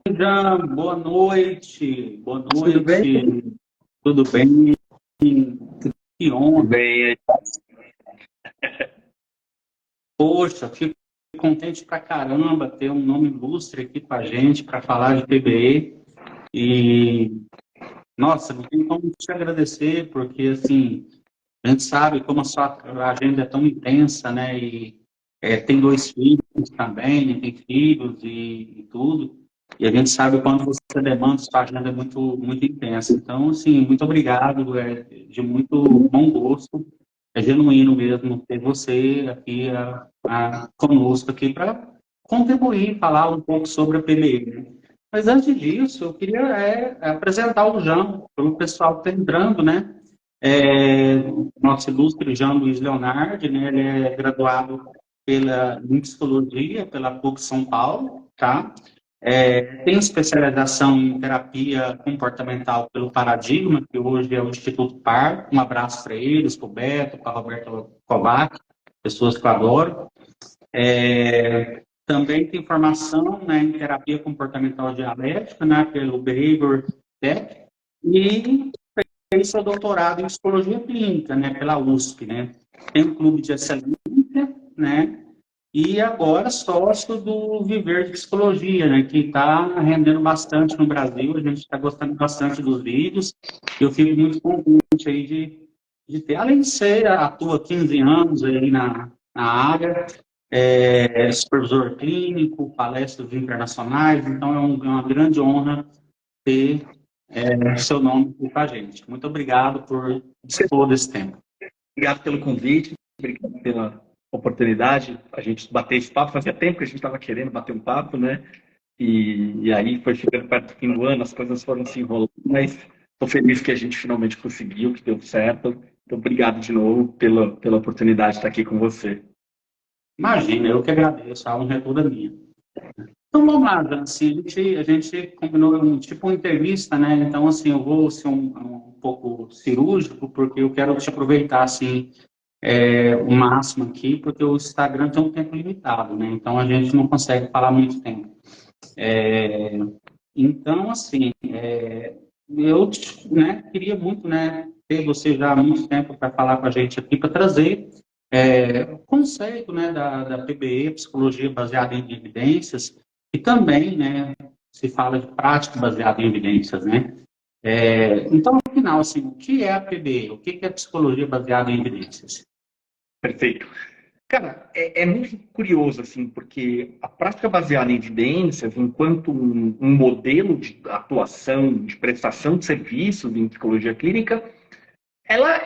Jean, boa noite. Boa Tudo bem? noite. Tudo bem? Que Tudo honra. bem. Poxa, fico contente pra caramba ter um nome ilustre aqui com a gente para falar de PBE. E, nossa, não tem como te agradecer, porque, assim, a gente sabe como a sua agenda é tão intensa, né? E tem dois filhos também, né? Tem filhos e tudo. E a gente sabe o quanto você demanda, sua agenda é muito intensa. Então, assim, muito obrigado, de muito bom gosto. É genuíno mesmo ter você aqui conosco aqui para contribuir, falar um pouco sobre a PBE, né? Mas antes disso, eu queria apresentar o Jean para o pessoal que está entrando, né? Nosso ilustre Jean Luiz Leonardo, né? Ele é graduado em psicologia pela PUC São Paulo, tá? Tem especialização em terapia comportamental pelo Paradigma, que hoje é o Instituto PAR. Um abraço para eles, para o Beto, para a Roberta Kovac, pessoas que eu adoro. Também tem formação, né, em terapia comportamental dialética, né, pelo Behavior Tech, e fez seu doutorado em psicologia clínica, né, pela USP, né. Tem um clube de excelência, né, e agora sócio do Viver de Psicologia, né, que está rendendo bastante no Brasil. A gente está gostando bastante dos vídeos. Eu fico muito contente aí de ter, além de ser, atua há 15 anos aí na área, supervisor clínico, palestras internacionais. Então é uma grande honra ter seu nome aqui com a gente. Muito obrigado por dispor desse tempo. Obrigado pelo convite, obrigado pela oportunidade. A gente bater esse papo, fazia tempo que a gente estava querendo bater um papo, né? E aí foi chegando perto do fim do ano, as coisas foram se enrolando, mas estou feliz que a gente finalmente conseguiu, que deu certo. Então, obrigado de novo pela oportunidade de estar aqui com você. Imagina, eu que agradeço, a honra é toda minha. Então vamos lá, Dan, assim, a gente combinou tipo uma entrevista, né? Então, assim, eu vou ser um pouco cirúrgico, porque eu quero te aproveitar, assim, o máximo aqui, porque o Instagram tem um tempo limitado, né? Então a gente não consegue falar muito tempo. Então, assim, eu, né, queria muito, né, ter você já há muito tempo para falar com a gente aqui, para trazer o conceito, né, da PBE, Psicologia Baseada em Evidências, e também, né, se fala de prática baseada em evidências, né? Então, no final, assim, o que é a PBE? O que é Psicologia Baseada em Evidências? Perfeito. Cara, é muito curioso, assim, porque a prática baseada em evidências, enquanto um modelo de atuação, de prestação de serviços em psicologia clínica, ela,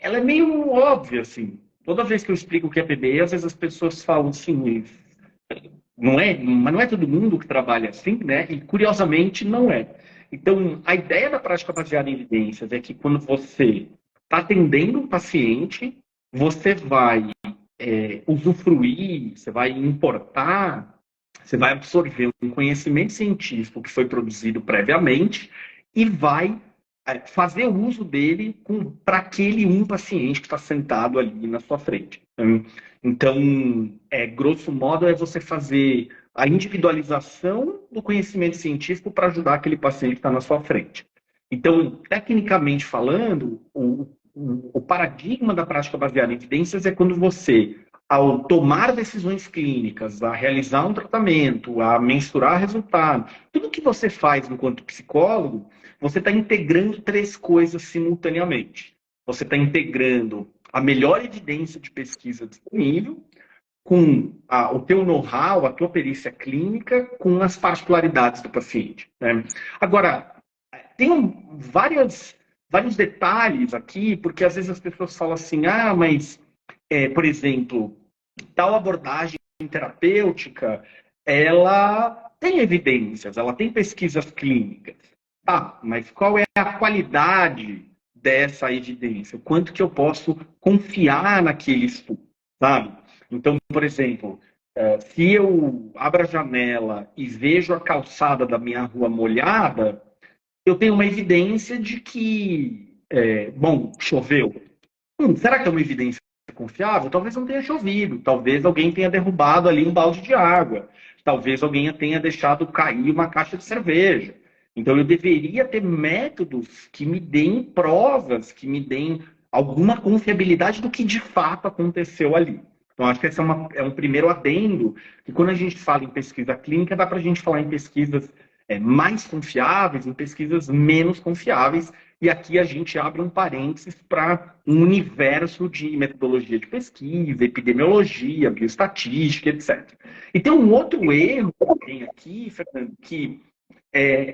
ela é meio óbvia, assim. Toda vez que eu explico o que é PBE, às vezes as pessoas falam assim, mas não é todo mundo que trabalha assim, né? E curiosamente não é. Então, a ideia da prática baseada em evidências é que quando você está atendendo um paciente, você vai usufruir, você vai importar, você vai absorver um conhecimento científico que foi produzido previamente e vai fazer uso dele para aquele um paciente que está sentado ali na sua frente. Então, grosso modo, é você fazer a individualização do conhecimento científico para ajudar aquele paciente que está na sua frente. Então, tecnicamente falando, o paradigma da prática baseada em evidências é quando você, ao tomar decisões clínicas, a realizar um tratamento, a mensurar resultado, tudo que você faz enquanto psicólogo, você está integrando três coisas simultaneamente. Você está integrando a melhor evidência de pesquisa disponível com o teu know-how, a tua perícia clínica, com as particularidades do paciente, né? Agora, tem vários detalhes aqui, porque às vezes as pessoas falam assim, mas, por exemplo, tal abordagem terapêutica, ela tem evidências, ela tem pesquisas clínicas. Tá, mas qual é a qualidade dessa evidência? O quanto que eu posso confiar naquele estudo, sabe? Então, por exemplo, se eu abro a janela e vejo a calçada da minha rua molhada, eu tenho uma evidência de que, bom, choveu. Será que é uma evidência confiável? Talvez não tenha chovido, talvez alguém tenha derrubado ali um balde de água. talvez alguém tenha deixado cair uma caixa de cerveja. Então, eu deveria ter métodos que me deem provas, que me deem alguma confiabilidade do que de fato aconteceu ali. Então, acho que esse é um primeiro adendo, que quando a gente fala em pesquisa clínica, dá para a gente falar em pesquisas mais confiáveis, em pesquisas menos confiáveis, e aqui a gente abre um parênteses para um universo de metodologia de pesquisa, epidemiologia, bioestatística, etc. E tem um outro erro que tem aqui, Fernando, que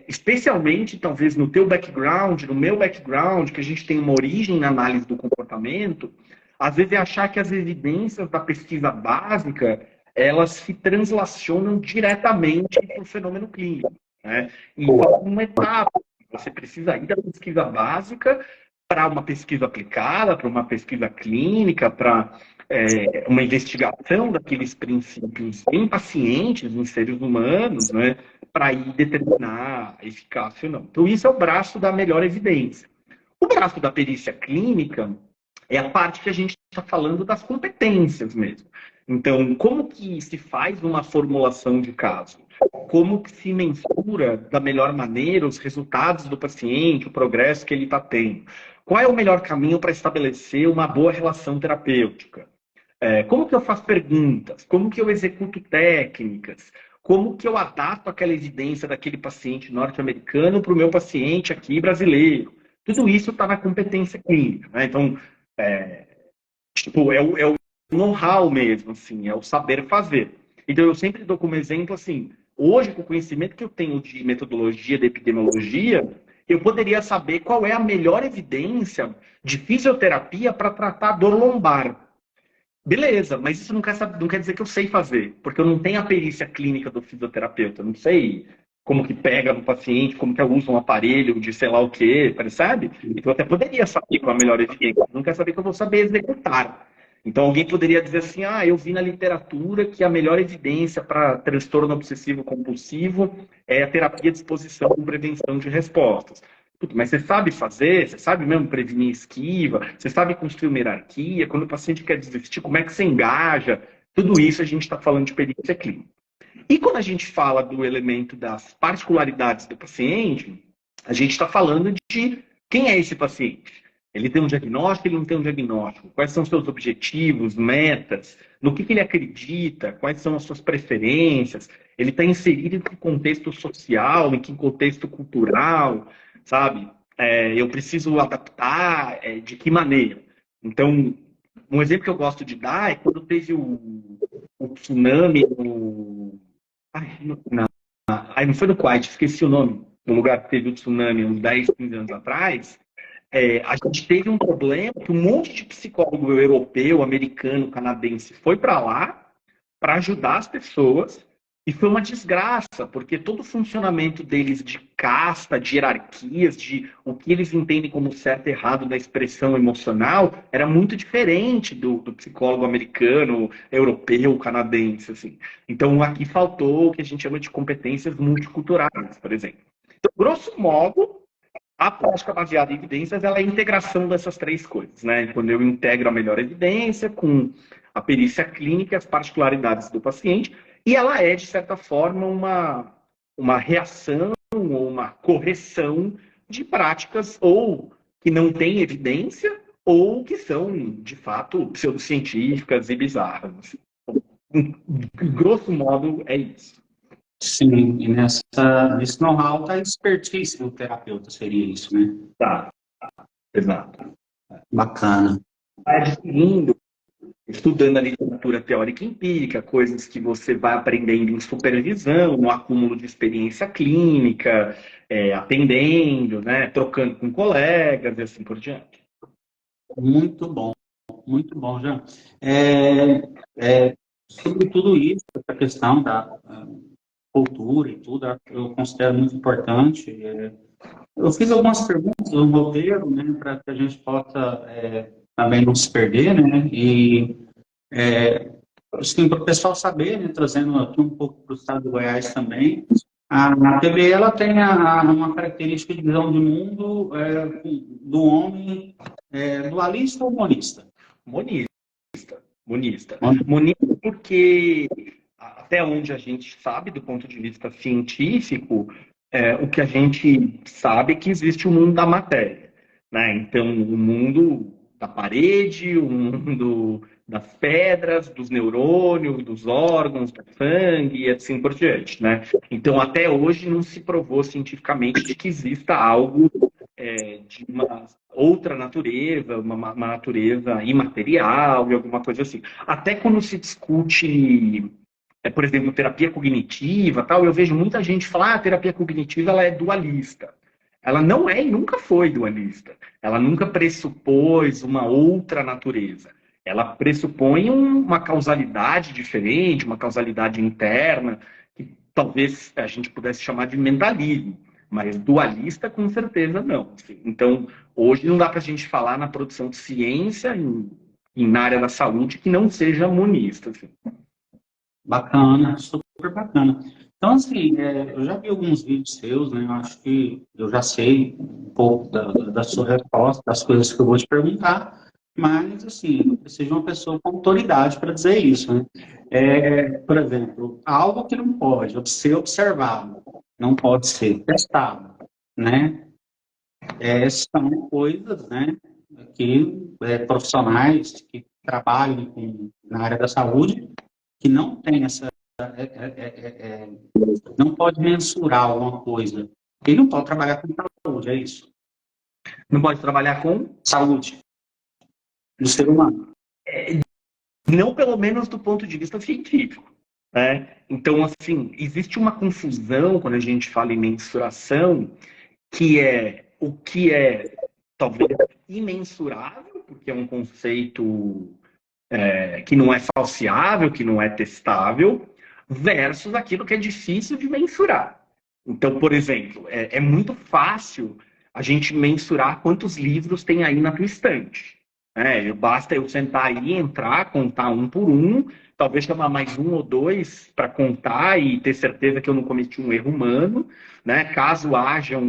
especialmente talvez no teu background, no meu background, que a gente tem uma origem na análise do comportamento, às vezes é achar que as evidências da pesquisa básica elas se translacionam diretamente para o fenômeno clínico, né? Então, uma etapa, você precisa ir da pesquisa básica para uma pesquisa aplicada, para uma pesquisa clínica, para uma investigação daqueles princípios em pacientes, em seres humanos, né? Para ir determinar a eficácia ou não. Então, isso é o braço da melhor evidência. O braço da perícia clínica é a parte que a gente está falando das competências mesmo. Então, como que se faz uma formulação de caso? Como que se mensura da melhor maneira os resultados do paciente, o progresso que ele está tendo? Qual é o melhor caminho para estabelecer uma boa relação terapêutica? Como que eu faço perguntas? Como que eu executo técnicas? Como que eu adapto aquela evidência daquele paciente norte-americano para o meu paciente aqui brasileiro? Tudo isso está na competência clínica, né? Então, é o know-how mesmo, assim, é o saber fazer. Então, eu sempre dou como exemplo, assim, hoje, com o conhecimento que eu tenho de metodologia, de epidemiologia, eu poderia saber qual é a melhor evidência de fisioterapia para tratar dor lombar. Beleza, mas isso não quer dizer que eu sei fazer, porque eu não tenho a perícia clínica do fisioterapeuta, eu não sei como que pega no paciente, como que eu uso um aparelho de sei lá o quê, percebe? Então eu até poderia saber qual é a melhor eficiência, não quer saber que eu vou saber executar. Então alguém poderia dizer assim, eu vi na literatura que a melhor evidência para transtorno obsessivo compulsivo é a terapia de exposição com prevenção de respostas. Mas você sabe fazer, você sabe mesmo prevenir esquiva, você sabe construir uma hierarquia, quando o paciente quer desistir, como é que você engaja? Tudo isso a gente está falando de perícia clínica. E quando a gente fala do elemento das particularidades do paciente, a gente está falando de quem é esse paciente. Ele tem um diagnóstico, ele não tem um diagnóstico? Quais são os seus objetivos, metas? No que ele acredita? Quais são as suas preferências? Ele está inserido em que contexto social, em que contexto cultural, sabe? Eu preciso adaptar de que maneira? Então, um exemplo que eu gosto de dar é quando teve o tsunami no... não foi no Kuwait, esqueci o nome. No lugar que teve o tsunami uns 10, 15 anos atrás, a gente teve um problema que um monte de psicólogo europeu, americano, canadense foi para lá para ajudar as pessoas e foi uma desgraça, porque todo o funcionamento deles de casta, de hierarquias, de o que eles entendem como certo e errado da expressão emocional, era muito diferente do psicólogo americano, europeu, canadense, assim. Então, aqui faltou o que a gente chama de competências multiculturais, por exemplo. Então, grosso modo, a prática baseada em evidências ela é a integração dessas três coisas, né? Quando eu integro a melhor evidência com a perícia clínica e as particularidades do paciente, e ela é, de certa forma, uma reação ou uma correção de práticas ou que não têm evidência ou que são, de fato, pseudocientíficas e bizarras. Grosso modo, é isso. Sim, e nesse know-how está a expertise do terapeuta, seria isso, né? Tá, exato. Bacana. Vai adquirindo, estudando a literatura teórica e empírica, coisas que você vai aprendendo em supervisão, no acúmulo de experiência clínica, atendendo, né, trocando com colegas e assim por diante. Muito bom, Jean. Sobre tudo isso, essa questão da cultura e tudo, eu considero muito importante. Eu fiz algumas perguntas no roteiro, né, para que a gente possa também não se perder, né, e assim, para o pessoal saber, né, trazendo aqui um pouco para o estado do Goiás também, a PBE ela tem uma característica de visão de mundo do homem dualista ou monista? Monista porque a até onde a gente sabe, do ponto de vista científico, o que a gente sabe é que existe o mundo da matéria, né? Então, o mundo da parede, o mundo das pedras, dos neurônios, dos órgãos, do sangue e assim por diante, né? Então, até hoje não se provou cientificamente de que exista algo de uma outra natureza, uma natureza imaterial e alguma coisa assim. Até quando se discute, por exemplo, terapia cognitiva, tal, eu vejo muita gente falar, a terapia cognitiva ela é dualista. Ela não é e nunca foi dualista. Ela nunca pressupôs uma outra natureza. Ela pressupõe uma causalidade diferente, uma causalidade interna, que talvez a gente pudesse chamar de mentalismo. Mas dualista, com certeza, não. Então, hoje não dá para a gente falar na produção de ciência na área da saúde que não seja monista. Assim. Bacana, super bacana. Então, assim, eu já vi alguns vídeos seus, né? Eu acho que eu já sei um pouco da sua resposta, das coisas que eu vou te perguntar, mas, assim, eu preciso de uma pessoa com autoridade para dizer isso, né? Por exemplo, algo que não pode ser observado, não pode ser testado, né? São coisas, né, que profissionais que trabalham na área da saúde que não tem essa não pode mensurar alguma coisa. Ele não pode trabalhar com saúde, é isso. Não pode trabalhar com saúde do ser humano. Não, pelo menos do ponto de vista científico. Né? Então, assim, existe uma confusão quando a gente fala em mensuração, que é o que é talvez imensurável, porque é um conceito que não é falseável, que não é testável, versus aquilo que é difícil de mensurar. Então, por exemplo, é muito fácil a gente mensurar quantos livros tem aí na tua estante. Basta eu sentar aí, entrar, contar um por um, talvez chamar mais um ou dois para contar e ter certeza que eu não cometi um erro humano. Né? Caso haja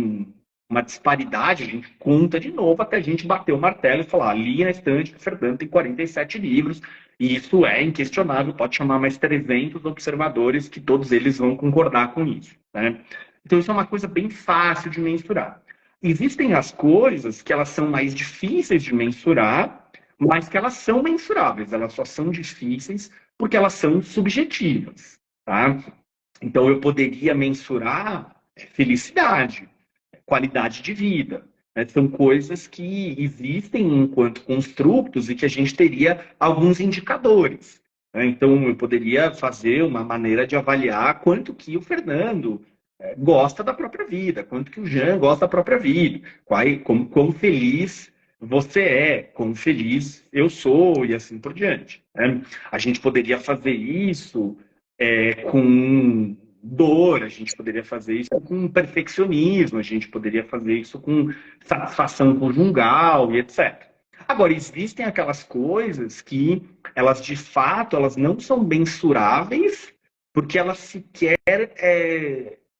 uma disparidade, a gente conta de novo até a gente bater o martelo e falar, ali na estante do Fernando tem 47 livros, e isso é inquestionável, pode chamar mais 300 observadores que todos eles vão concordar com isso. Né? Então isso é uma coisa bem fácil de mensurar. Existem as coisas que elas são mais difíceis de mensurar, mas que elas são mensuráveis, elas só são difíceis porque elas são subjetivas. Tá? Então eu poderia mensurar felicidade, qualidade de vida. Né? São coisas que existem enquanto construtos e que a gente teria alguns indicadores. Né? Então, eu poderia fazer uma maneira de avaliar quanto que o Fernando gosta da própria vida, quanto que o Jean gosta da própria vida, como feliz você é, como feliz eu sou e assim por diante. Né? A gente poderia fazer isso com dor, a gente poderia fazer isso com perfeccionismo, a gente poderia fazer isso com satisfação conjugal e etc. Agora, existem aquelas coisas que elas, de fato, elas não são mensuráveis, porque elas sequer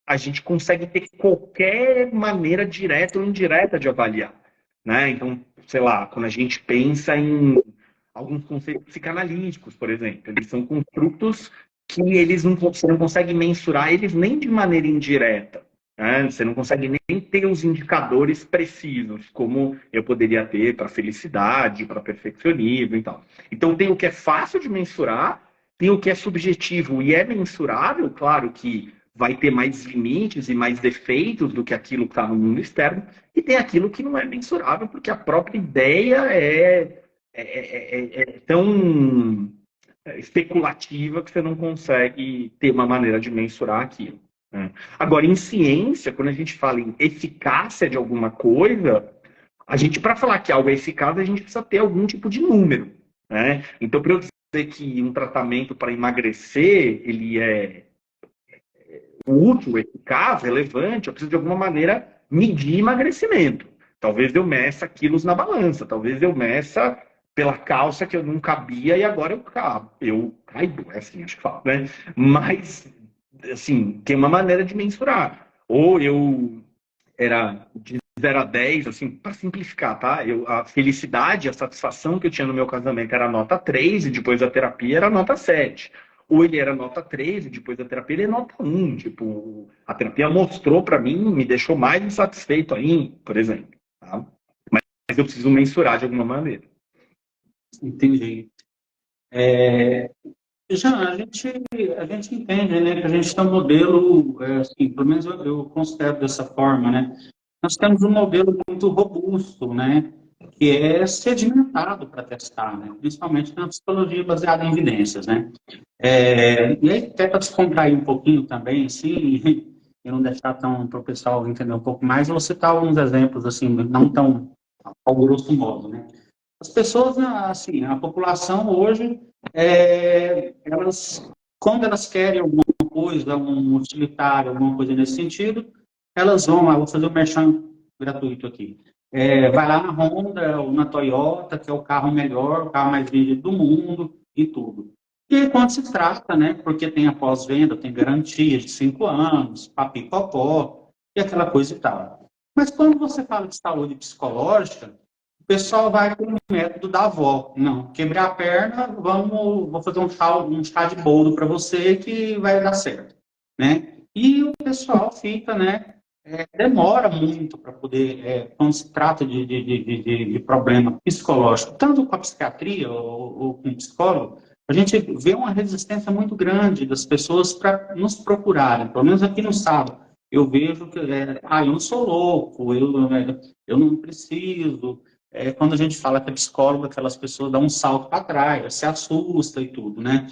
a gente consegue ter qualquer maneira direta ou indireta de avaliar. Né? Então, sei lá, quando a gente pensa em alguns conceitos psicanalíticos, por exemplo, eles são construtos que você não consegue mensurar eles nem de maneira indireta. Né? Você não consegue nem ter os indicadores precisos, como eu poderia ter para felicidade, para perfeccionismo e tal. Então, tem o que é fácil de mensurar, tem o que é subjetivo e é mensurável, claro que vai ter mais limites e mais defeitos do que aquilo que está no mundo externo, e tem aquilo que não é mensurável, porque a própria ideia é tão especulativa que você não consegue ter uma maneira de mensurar aquilo. Né? Agora, em ciência, quando a gente fala em eficácia de alguma coisa, para falar que algo é eficaz, a gente precisa ter algum tipo de número. Né? Então, para eu dizer que um tratamento para emagrecer ele é útil, eficaz, relevante, eu preciso de alguma maneira medir emagrecimento. Talvez eu meça quilos na balança, talvez eu meça pela calça que eu não cabia e agora eu caibo, assim, acho que fala, né? Mas, assim, tem uma maneira de mensurar. Ou eu era de 0 a 10, assim, para simplificar, tá? A felicidade, a satisfação que eu tinha no meu casamento era nota 3 e depois da terapia era nota 7. ou ele era nota 3 e depois da terapia ele é nota 1. Tipo, a terapia mostrou para mim, me deixou mais insatisfeito ainda, por exemplo. Tá? Mas eu preciso mensurar de alguma maneira. Entendi. Já, a gente entende, né, que a gente tem um modelo, assim, pelo menos eu considero dessa forma, né? Nós temos um modelo muito robusto, né, que é sedimentado para testar, né, principalmente na psicologia baseada em evidências, né. E aí, até para descontrair um pouquinho também, assim, e não deixar tão para o pessoal entender um pouco mais, eu vou citar alguns exemplos, assim, não tão ao grosso modo, né. As pessoas, assim, a população hoje, quando elas querem alguma coisa, um utilitário, alguma coisa nesse sentido, elas vão lá, vou fazer um merchan gratuito aqui. Vai lá na Honda ou na Toyota, que é o carro melhor, o carro mais vendido do mundo e tudo. E quando se trata, né, porque tem a pós-venda, tem garantia de 5 anos, papipopó, e aquela coisa e tal. Mas quando você fala de saúde psicológica, o pessoal vai com o método da avó. Não, quebrei a perna, vou fazer um chá de boldo para você que vai dar certo, né? E o pessoal fica, né? Demora muito para poder, quando se trata de problema psicológico, tanto com a psiquiatria ou com o psicólogo, a gente vê uma resistência muito grande das pessoas para nos procurarem, pelo menos aqui no estado. Eu vejo que, eu não sou louco, eu não preciso. Quando a gente fala que é psicólogo, aquelas pessoas dão um salto para trás, se assusta e tudo, né?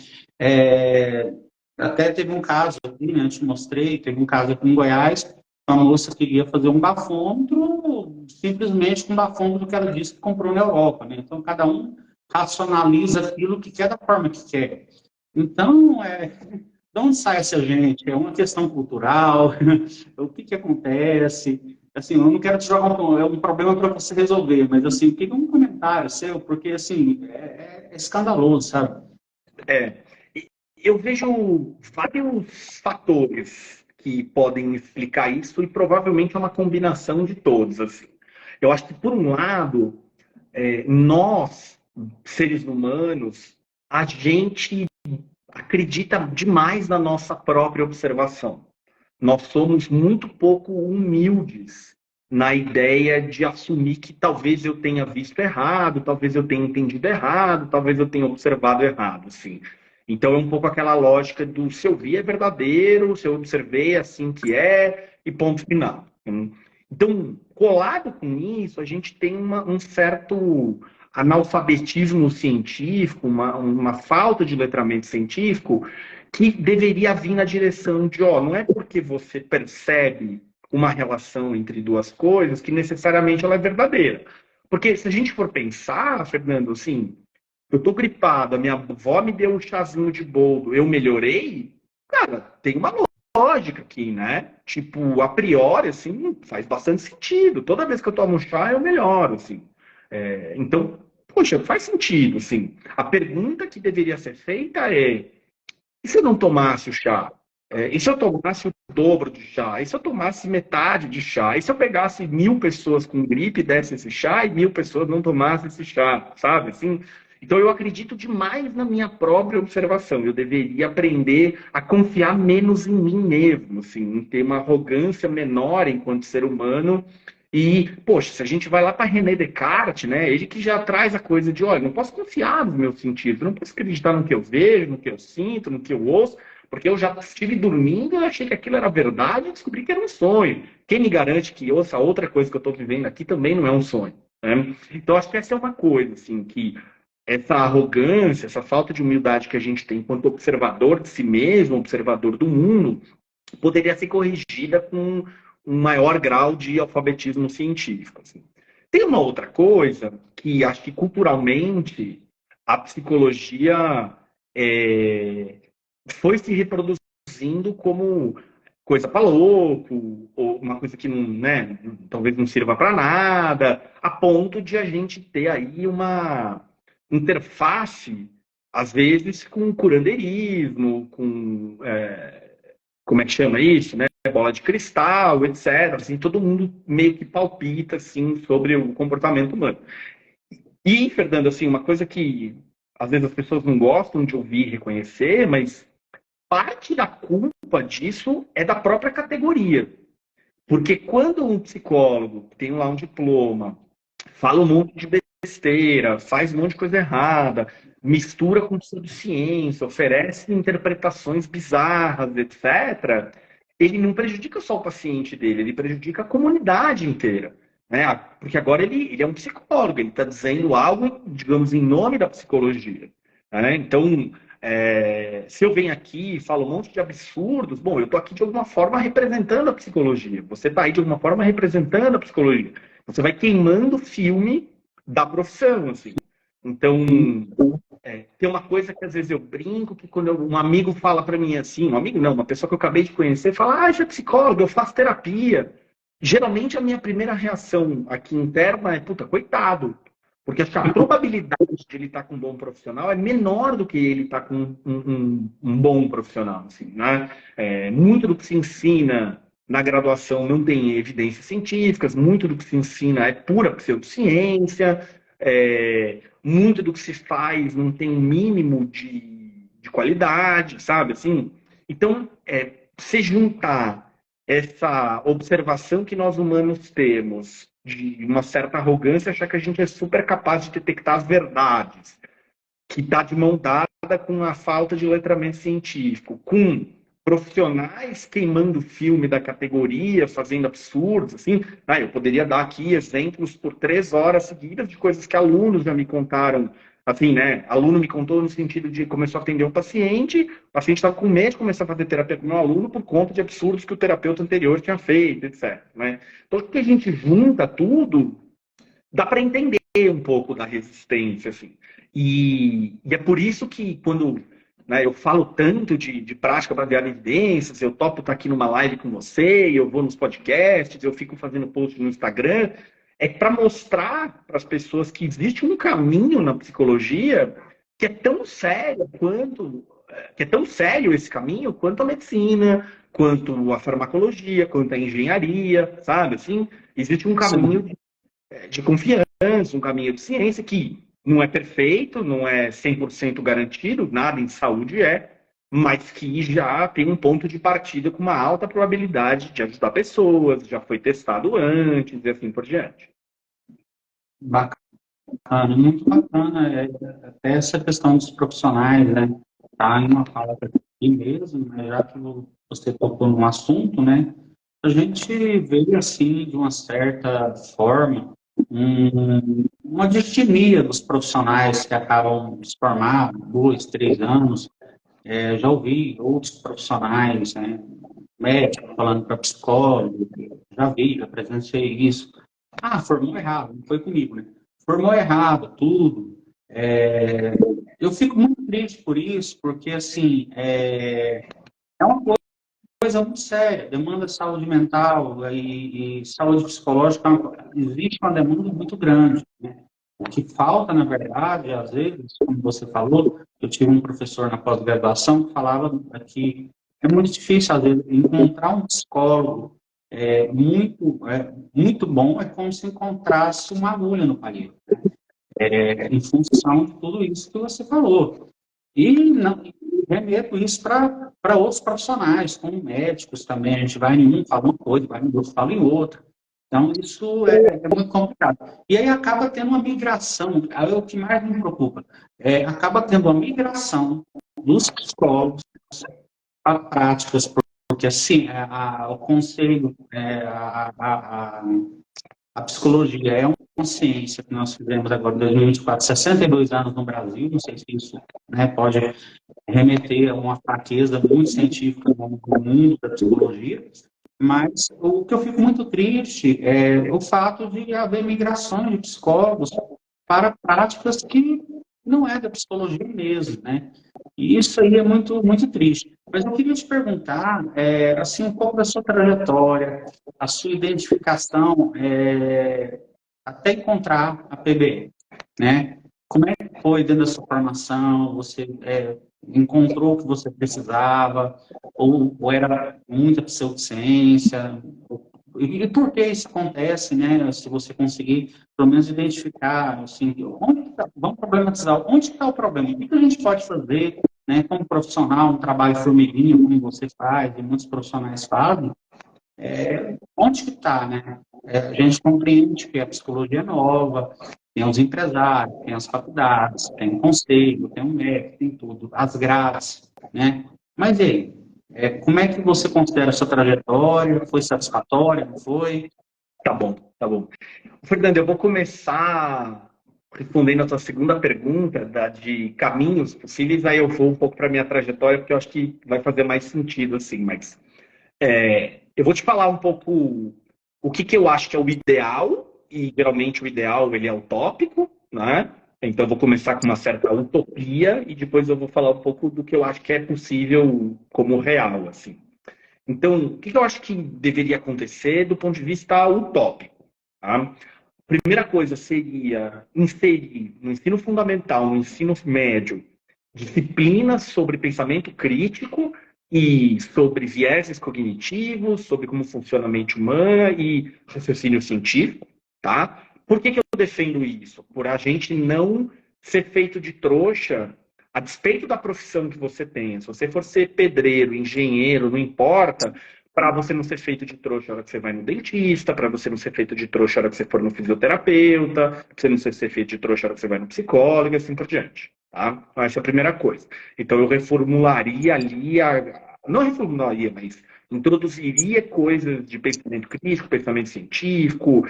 Até teve um caso aqui, né? Eu te mostrei, teve um caso aqui em Goiás, uma moça queria fazer um bafômetro, simplesmente com um bafômetro que ela disse que comprou na Europa, né? Então, cada um racionaliza aquilo que quer da forma que quer. Então, de onde sai essa gente? É uma questão cultural, o que acontece? Assim, eu não quero te jogar um problema para você resolver, mas assim, fica um comentário seu, porque assim, é escandaloso, sabe? É, eu vejo vários fatores que podem explicar isso e provavelmente é uma combinação de todos. Assim. Eu acho que, por um lado, nós, seres humanos, a gente acredita demais na nossa própria observação. Nós somos muito pouco humildes na ideia de assumir que talvez eu tenha visto errado, talvez eu tenha entendido errado, talvez eu tenha observado errado, assim. Então é um pouco aquela lógica do se eu vi é verdadeiro, se eu observei é assim que é, e ponto final. Então, colado com isso, a gente tem um certo analfabetismo científico, uma falta de letramento científico, que deveria vir na direção de, não é porque você percebe uma relação entre duas coisas que necessariamente ela é verdadeira. Porque se a gente for pensar, Fernando, assim, eu tô gripado, a minha avó me deu um chazinho de boldo, eu melhorei, cara, tem uma lógica aqui, né? Tipo, a priori, assim, faz bastante sentido. Toda vez que eu tomo chá, eu melhoro, assim. Então, poxa, faz sentido, assim. A pergunta que deveria ser feita é: e se eu não tomasse o chá? E se eu tomasse o dobro de chá? E se eu tomasse metade de chá? E se eu pegasse 1.000 pessoas com gripe e desse esse chá e 1.000 pessoas não tomassem esse chá? Sabe, assim? Então eu acredito demais na minha própria observação. Eu deveria aprender a confiar menos em mim mesmo, assim, em ter uma arrogância menor enquanto ser humano. E, poxa, se a gente vai lá para René Descartes, né? Ele que já traz a coisa de, olha, não posso confiar nos meus sentidos, não posso acreditar no que eu vejo, no que eu sinto, no que eu ouço, porque eu já estive dormindo e achei que aquilo era verdade e descobri que era um sonho. Quem me garante que essa outra coisa que eu estou vivendo aqui também não é um sonho? Né? Então, acho que essa é uma coisa, assim, que essa arrogância, essa falta de humildade que a gente tem enquanto observador de si mesmo, observador do mundo, poderia ser corrigida com um maior grau de alfabetismo científico. Assim. Tem uma outra coisa que acho que culturalmente a psicologia foi se reproduzindo como coisa para louco, ou uma coisa que não, né, talvez não sirva para nada, a ponto de a gente ter aí uma interface, às vezes, com curandeirismo, com como é que chama isso, né? Bola de cristal, etc. Assim, todo mundo meio que palpita assim sobre o comportamento humano. E, Fernando, assim, uma coisa que às vezes as pessoas não gostam de ouvir e reconhecer, mas parte da culpa disso é da própria categoria. Porque quando um psicólogo tem lá um diploma, fala um monte de besteira, faz um monte de coisa errada, mistura com pseudociência, oferece interpretações bizarras, etc., ele não prejudica só o paciente dele, ele prejudica a comunidade inteira. Né? Porque agora ele é um psicólogo, ele está dizendo algo, digamos, em nome da psicologia. Né? Então, se eu venho aqui e falo um monte de absurdos, bom, eu estou aqui de alguma forma representando a psicologia. Você está aí de alguma forma representando a psicologia. Você vai queimando o filme da profissão, assim. Então, tem uma coisa que às vezes eu brinco, que quando um amigo fala para mim assim, um amigo não, uma pessoa que eu acabei de conhecer, fala, eu sou psicólogo, eu faço terapia. Geralmente a minha primeira reação aqui interna é, puta, coitado. Porque acho que a probabilidade de ele estar com um bom profissional é menor do que ele estar com um bom profissional. Assim, né? Muito do que se ensina na graduação não tem evidências científicas, muito do que se ensina é pura pseudociência, muito do que se faz não tem um mínimo de qualidade, sabe? Assim, então, se juntar essa observação que nós humanos temos de uma certa arrogância, achar que a gente é super capaz de detectar as verdades, que está de mão dada com a falta de letramento científico, com profissionais queimando filme da categoria, fazendo absurdos, assim. Eu poderia dar aqui exemplos por 3 horas seguidas de coisas que alunos já me contaram, assim, né? Aluno me contou no sentido de começou a atender um paciente, o paciente estava com medo de começar a fazer terapia com o meu aluno por conta de absurdos que o terapeuta anterior tinha feito, etc. Né? Então, que a gente junta tudo, dá para entender um pouco da resistência, assim. E é por isso que quando eu falo tanto de prática baseada em evidências, eu topo estar aqui numa live com você, eu vou nos podcasts, eu fico fazendo post no Instagram, é para mostrar para as pessoas que existe um caminho na psicologia que é tão sério esse caminho quanto a medicina, quanto a farmacologia, quanto a engenharia, sabe? Assim, existe um caminho de confiança, um caminho de ciência que não é perfeito, não é 100% garantido, nada em saúde mas que já tem um ponto de partida com uma alta probabilidade de ajudar pessoas, já foi testado antes e assim por diante. Bacana, muito bacana. Até essa questão dos profissionais, né? Tá em uma fala aqui mesmo, né? Já que você tocou num assunto, né? A gente vê, assim, de uma certa forma, uma distonia dos profissionais que acabam de se formar 2, 3 anos. Já ouvi outros profissionais, né, médicos falando para psicólogo, já presenciei isso. Formou errado, não foi comigo, né? Formou errado, tudo. Eu fico muito triste por isso, porque, assim, é uma coisa muito séria, demanda de saúde mental e saúde psicológica, existe uma demanda muito grande, né? O que falta, na verdade, às vezes, como você falou, eu tive um professor na pós-graduação que falava que é muito difícil, às vezes, encontrar um psicólogo muito bom, é como se encontrasse uma agulha no palheiro, em função de tudo isso que você falou. E não, remeto isso para outros profissionais, como médicos também. A gente vai em um, fala uma coisa, vai em outro, fala em outra. Então, isso é muito complicado. E aí acaba tendo uma migração, é o que mais me preocupa. Acaba tendo uma migração dos psicólogos para práticas, porque assim, o conselho, a psicologia é uma ciência que nós fizemos agora em 2024, 62 anos no Brasil, não sei se isso, né, pode remeter a uma fraqueza muito científica no mundo da psicologia, mas o que eu fico muito triste é o fato de haver migrações de psicólogos para práticas que não é da psicologia mesmo, né? E isso aí é muito, muito triste. Mas eu queria te perguntar, assim, um pouco da sua trajetória, a sua identificação, até encontrar a PBE, né? Como é que foi dentro da sua formação? Você encontrou o que você precisava? Ou era muita pseudociência? E por que isso acontece, né? Se você conseguir, pelo menos, identificar, assim, vamos problematizar, onde está o problema? O que a gente pode fazer, né, como profissional, um trabalho formiguinha, como você faz, e muitos profissionais fazem, onde que está, né? A gente compreende que a psicologia é nova, tem os empresários, tem as faculdades, tem o conselho, tem o MEC, tem tudo, as grades, né? Mas e aí? Como é que você considera a sua trajetória? Foi satisfatória? Não foi? Tá bom, tá bom. Fernando, eu vou começar respondendo a tua segunda pergunta, da de caminhos possíveis, aí eu vou um pouco para minha trajetória, porque eu acho que vai fazer mais sentido, assim, mas eu vou te falar um pouco o que eu acho que é o ideal, e geralmente o ideal ele é utópico, né? Então eu vou começar com uma certa utopia e depois eu vou falar um pouco do que eu acho que é possível como real, assim. Então, o que eu acho que deveria acontecer do ponto de vista utópico, tá? Primeira coisa seria inserir no ensino fundamental, no ensino médio, disciplinas sobre pensamento crítico e sobre vieses cognitivos, sobre como funciona a mente humana e raciocínio científico, tá? Por que eu defendo isso? Por a gente não ser feito de trouxa a despeito da profissão que você tenha. Se você for ser pedreiro, engenheiro, não importa, para você não ser feito de trouxa na hora que você vai no dentista, para você não ser feito de trouxa na hora que você for no fisioterapeuta, para você não ser feito de trouxa na hora que você vai no psicólogo e assim por diante. Tá? Então, essa é a primeira coisa. Então, eu reformularia ali, não reformularia, mas introduziria coisas de pensamento crítico, pensamento científico,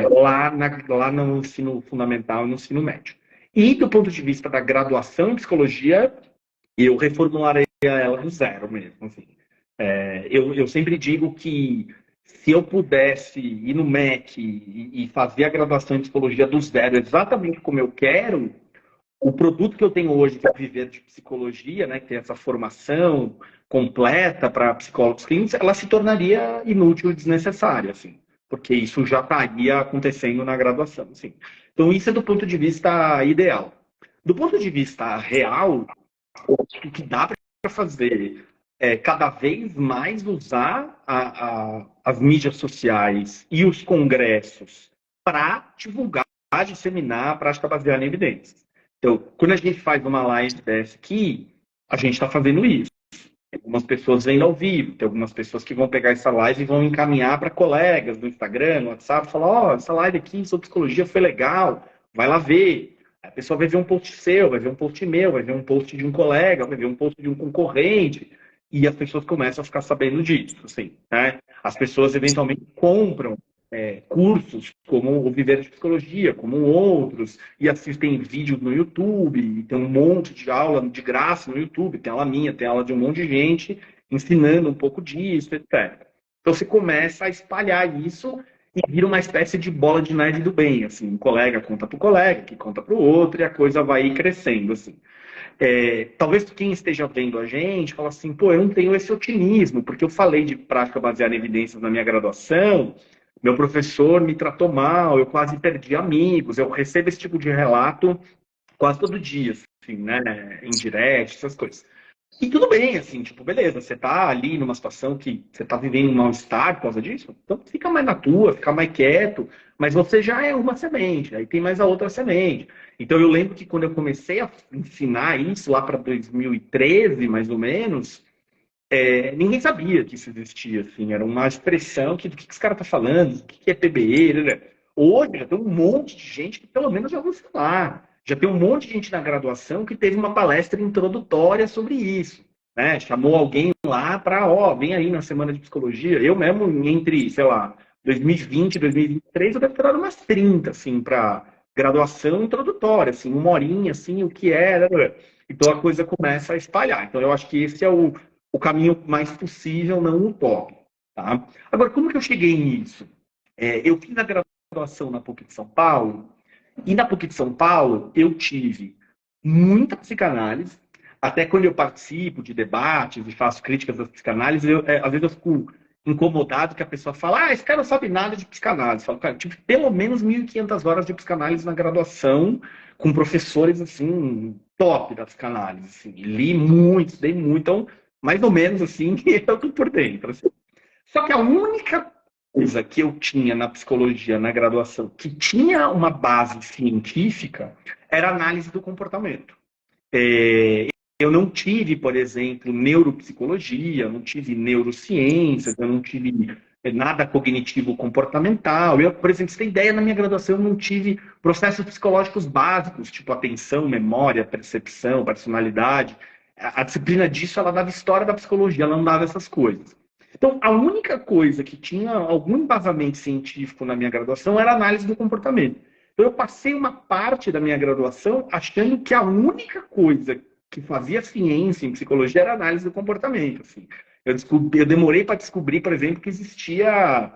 lá no ensino fundamental e no ensino médio. E, do ponto de vista da graduação em psicologia, eu reformularia ela do zero mesmo. Assim. Eu sempre digo que se eu pudesse ir no MEC e fazer a graduação em psicologia do zero, exatamente como eu quero, o produto que eu tenho hoje, que é o Viver de Psicologia, né, que tem essa formação completa para psicólogos clínicos, ela se tornaria inútil e desnecessária, assim, porque isso já estaria acontecendo na graduação. Assim. Então, isso é do ponto de vista ideal. Do ponto de vista real, o que dá para fazer cada vez mais usar as mídias sociais e os congressos para divulgar, disseminar a prática baseada em evidências. Então, quando a gente faz uma live dessa aqui, a gente está fazendo isso. Tem algumas pessoas vendo ao vivo, tem algumas pessoas que vão pegar essa live e vão encaminhar para colegas do Instagram, no WhatsApp, falar, ó, essa live aqui sobre psicologia foi legal, vai lá ver. A pessoa vai ver um post seu, vai ver um post meu, vai ver um post de um colega, vai ver um post de um concorrente, e as pessoas começam a ficar sabendo disso, assim, né? As pessoas eventualmente compram cursos como o Viver de Psicologia, como outros, e assistem vídeos no YouTube, e tem um monte de aula de graça no YouTube, tem aula minha, tem aula de um monte de gente ensinando um pouco disso, etc. Então você começa a espalhar isso e vira uma espécie de bola de neve do bem, assim, um colega conta para o colega, que conta para o outro, e a coisa vai crescendo, assim. Talvez quem esteja vendo a gente fala assim, pô, eu não tenho esse otimismo, porque eu falei de prática baseada em evidências na minha graduação, meu professor me tratou mal, eu quase perdi amigos, eu recebo esse tipo de relato quase todo dia, assim, né, em direct, essas coisas. E tudo bem, assim, tipo, beleza, você tá ali numa situação que você tá vivendo um mal-estar por causa disso, então fica mais na tua, fica mais quieto, mas você já é uma semente, aí tem mais a outra semente. Então eu lembro que quando eu comecei a ensinar isso lá para 2013, mais ou menos, ninguém sabia que isso existia, assim, era uma expressão que do que esse cara tá falando, o que é PBE, né? Hoje já tem um monte de gente que pelo menos já ouviu falar. Já tem um monte de gente na graduação que teve uma palestra introdutória sobre isso, né? Chamou alguém lá para, vem aí na semana de psicologia. Eu mesmo, entre, sei lá, 2020 e 2023, eu devo ter dado umas 30, assim, para graduação introdutória, assim, uma horinha, assim, o que era. Então a coisa começa a espalhar. Então eu acho que esse é o caminho mais possível, não utópico. Tá? Agora, como que eu cheguei nisso? Eu fiz a graduação na PUC de São Paulo, e na PUC de São Paulo eu tive muita psicanálise, até quando eu participo de debates e faço críticas às psicanálises, às vezes eu fico incomodado que a pessoa fala, esse cara não sabe nada de psicanálise. Eu falo, cara, eu tive pelo menos 1.500 horas de psicanálise na graduação, com professores, assim, top da psicanálise. Assim. Li muito, estudei muito, então mais ou menos assim, eu tô por dentro. Assim. Só que a única coisa que eu tinha na psicologia, na graduação, que tinha uma base científica, era a análise do comportamento. Eu não tive, por exemplo, neuropsicologia, eu não tive neurociências, eu não tive nada cognitivo comportamental. Eu, por exemplo, você tem ideia, na minha graduação eu não tive processos psicológicos básicos, tipo atenção, memória, percepção, personalidade. A disciplina disso, ela dava história da psicologia, ela não dava essas coisas. Então, a única coisa que tinha algum embasamento científico na minha graduação era a análise do comportamento. Então, eu passei uma parte da minha graduação achando que a única coisa que fazia ciência em psicologia era análise do comportamento. Assim. Eu demorei para descobrir, por exemplo, que existia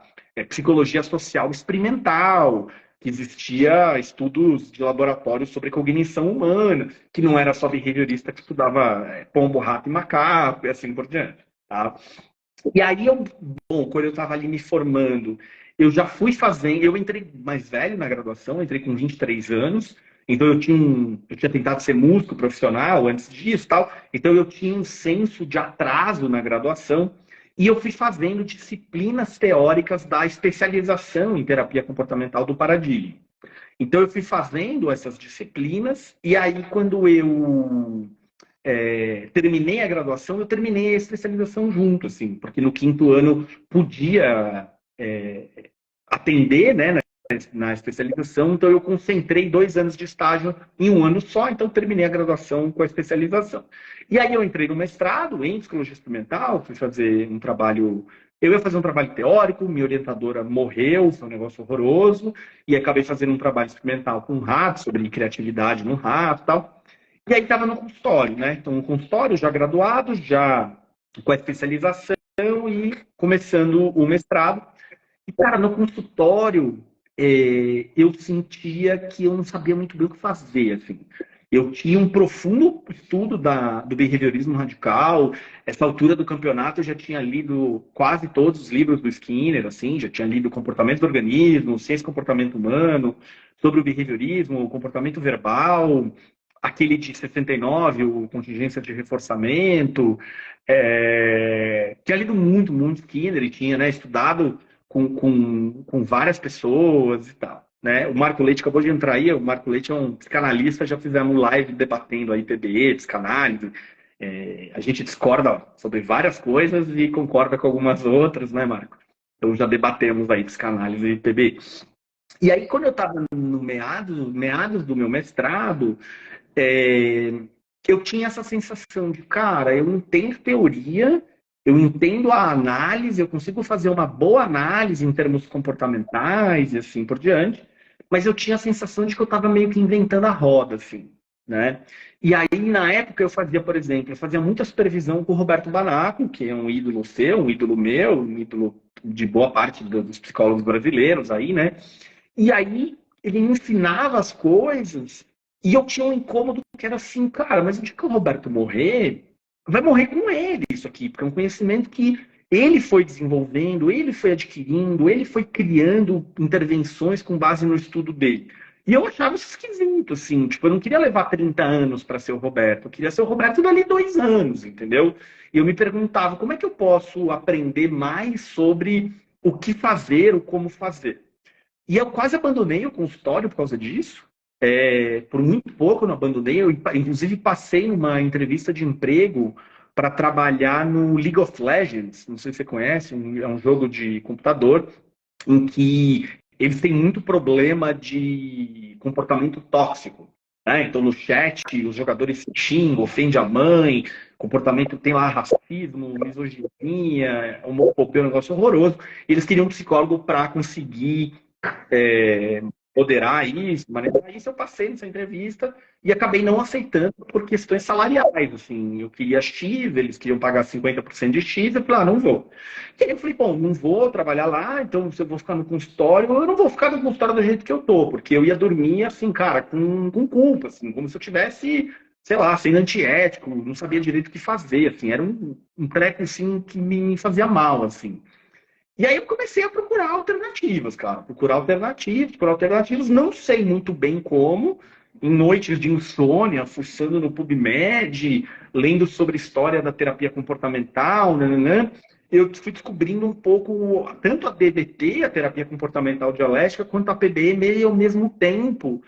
psicologia social experimental, que existia estudos de laboratório sobre cognição humana, que não era só behaviorista que estudava pombo, rato e macaco, e assim por diante. Tá? E aí, quando eu estava ali me formando, eu já fui fazendo. Eu entrei mais velho na graduação, eu entrei com 23 anos. Então, eu tinha tentado ser músico profissional antes disso tal. Então, eu tinha um senso de atraso na graduação. E eu fui fazendo disciplinas teóricas da especialização em terapia comportamental do Paradigma. Então, eu fui fazendo essas disciplinas. E aí, quando eu terminei a graduação, eu terminei a especialização junto, assim, porque no 5º ano podia atender, né, na especialização, então eu concentrei 2 anos de estágio em um ano só, então terminei a graduação com a especialização. E aí eu entrei no mestrado em psicologia experimental, fui fazer um trabalho. Eu ia fazer um trabalho teórico, minha orientadora morreu, foi um negócio horroroso, e acabei fazendo um trabalho experimental com um rato, sobre criatividade no rato e tal. E aí estava no consultório, né? Então, no consultório, já graduado, já com a especialização e começando o mestrado. E, cara, no consultório, eu sentia que eu não sabia muito bem o que fazer, assim. Eu tinha um profundo estudo do behaviorismo radical. Essa altura do campeonato, eu já tinha lido quase todos os livros do Skinner, assim, já tinha lido Comportamento do Organismo, Ciência e Comportamento Humano, sobre o behaviorismo, o comportamento verbal, aquele de 69, o Contingência de Reforçamento, tinha lido muito, muito Skinner, e tinha, né, estudado com várias pessoas e tal. Né? O Marco Leite acabou de entrar aí, o Marco Leite é um psicanalista, já fizemos live debatendo aí PBE, psicanálise, a gente discorda sobre várias coisas e concorda com algumas outras, né, Marco? Então já debatemos aí psicanálise e PBE. E aí, quando eu estava no meados do meu mestrado, eu tinha essa sensação de, cara, eu entendo teoria, eu entendo a análise, eu consigo fazer uma boa análise em termos comportamentais e assim por diante, mas eu tinha a sensação de que eu estava meio que inventando a roda, assim, né? E aí, na época, eu fazia, por exemplo, eu fazia muita supervisão com o Roberto Banaco, que é um ídolo seu, um ídolo meu, um ídolo de boa parte dos psicólogos brasileiros aí, né? E aí, ele me ensinava as coisas e eu tinha um incômodo que era assim, cara, mas o dia que o Roberto morrer, vai morrer com ele isso aqui, porque é um conhecimento que ele foi desenvolvendo, ele foi adquirindo, ele foi criando intervenções com base no estudo dele. E eu achava isso esquisito, assim, tipo, eu não queria levar 30 anos para ser o Roberto, eu queria ser o Roberto dali 2 anos, entendeu? E eu me perguntava, como é que eu posso aprender mais sobre o que fazer, o como fazer? E eu quase abandonei o consultório por causa disso. Por muito pouco eu não abandonei. Eu, inclusive, passei numa entrevista de emprego para trabalhar no League of Legends. Não sei se você conhece, é um jogo de computador em que eles têm muito problema de comportamento tóxico. Né? Então, no chat, os jogadores se xingam, ofendem a mãe, comportamento tem lá racismo, misoginia, homofobia, um negócio horroroso. Eles queriam um psicólogo para conseguir moderar isso, manejar isso. Eu passei nessa entrevista e acabei não aceitando por questões salariais, assim, eu queria X, eles queriam pagar 50% de X, eu falei, não vou. E aí eu falei, bom, não vou trabalhar lá, então se eu vou ficar no consultório, eu não vou ficar no consultório do jeito que eu tô, porque eu ia dormir, assim, cara, com culpa, assim, como se eu tivesse, sei lá, sendo antiético, não sabia direito o que fazer, assim, era um treco, assim, que me fazia mal, assim. E aí eu comecei a procurar alternativas, cara. Procurar alternativas. Não sei muito bem como. Em noites de insônia, fuçando no PubMed, lendo sobre história da terapia comportamental, nananã. eu fui descobrindo um pouco, tanto a DBT, a terapia comportamental dialética, quanto a PBE meio ao mesmo tempo.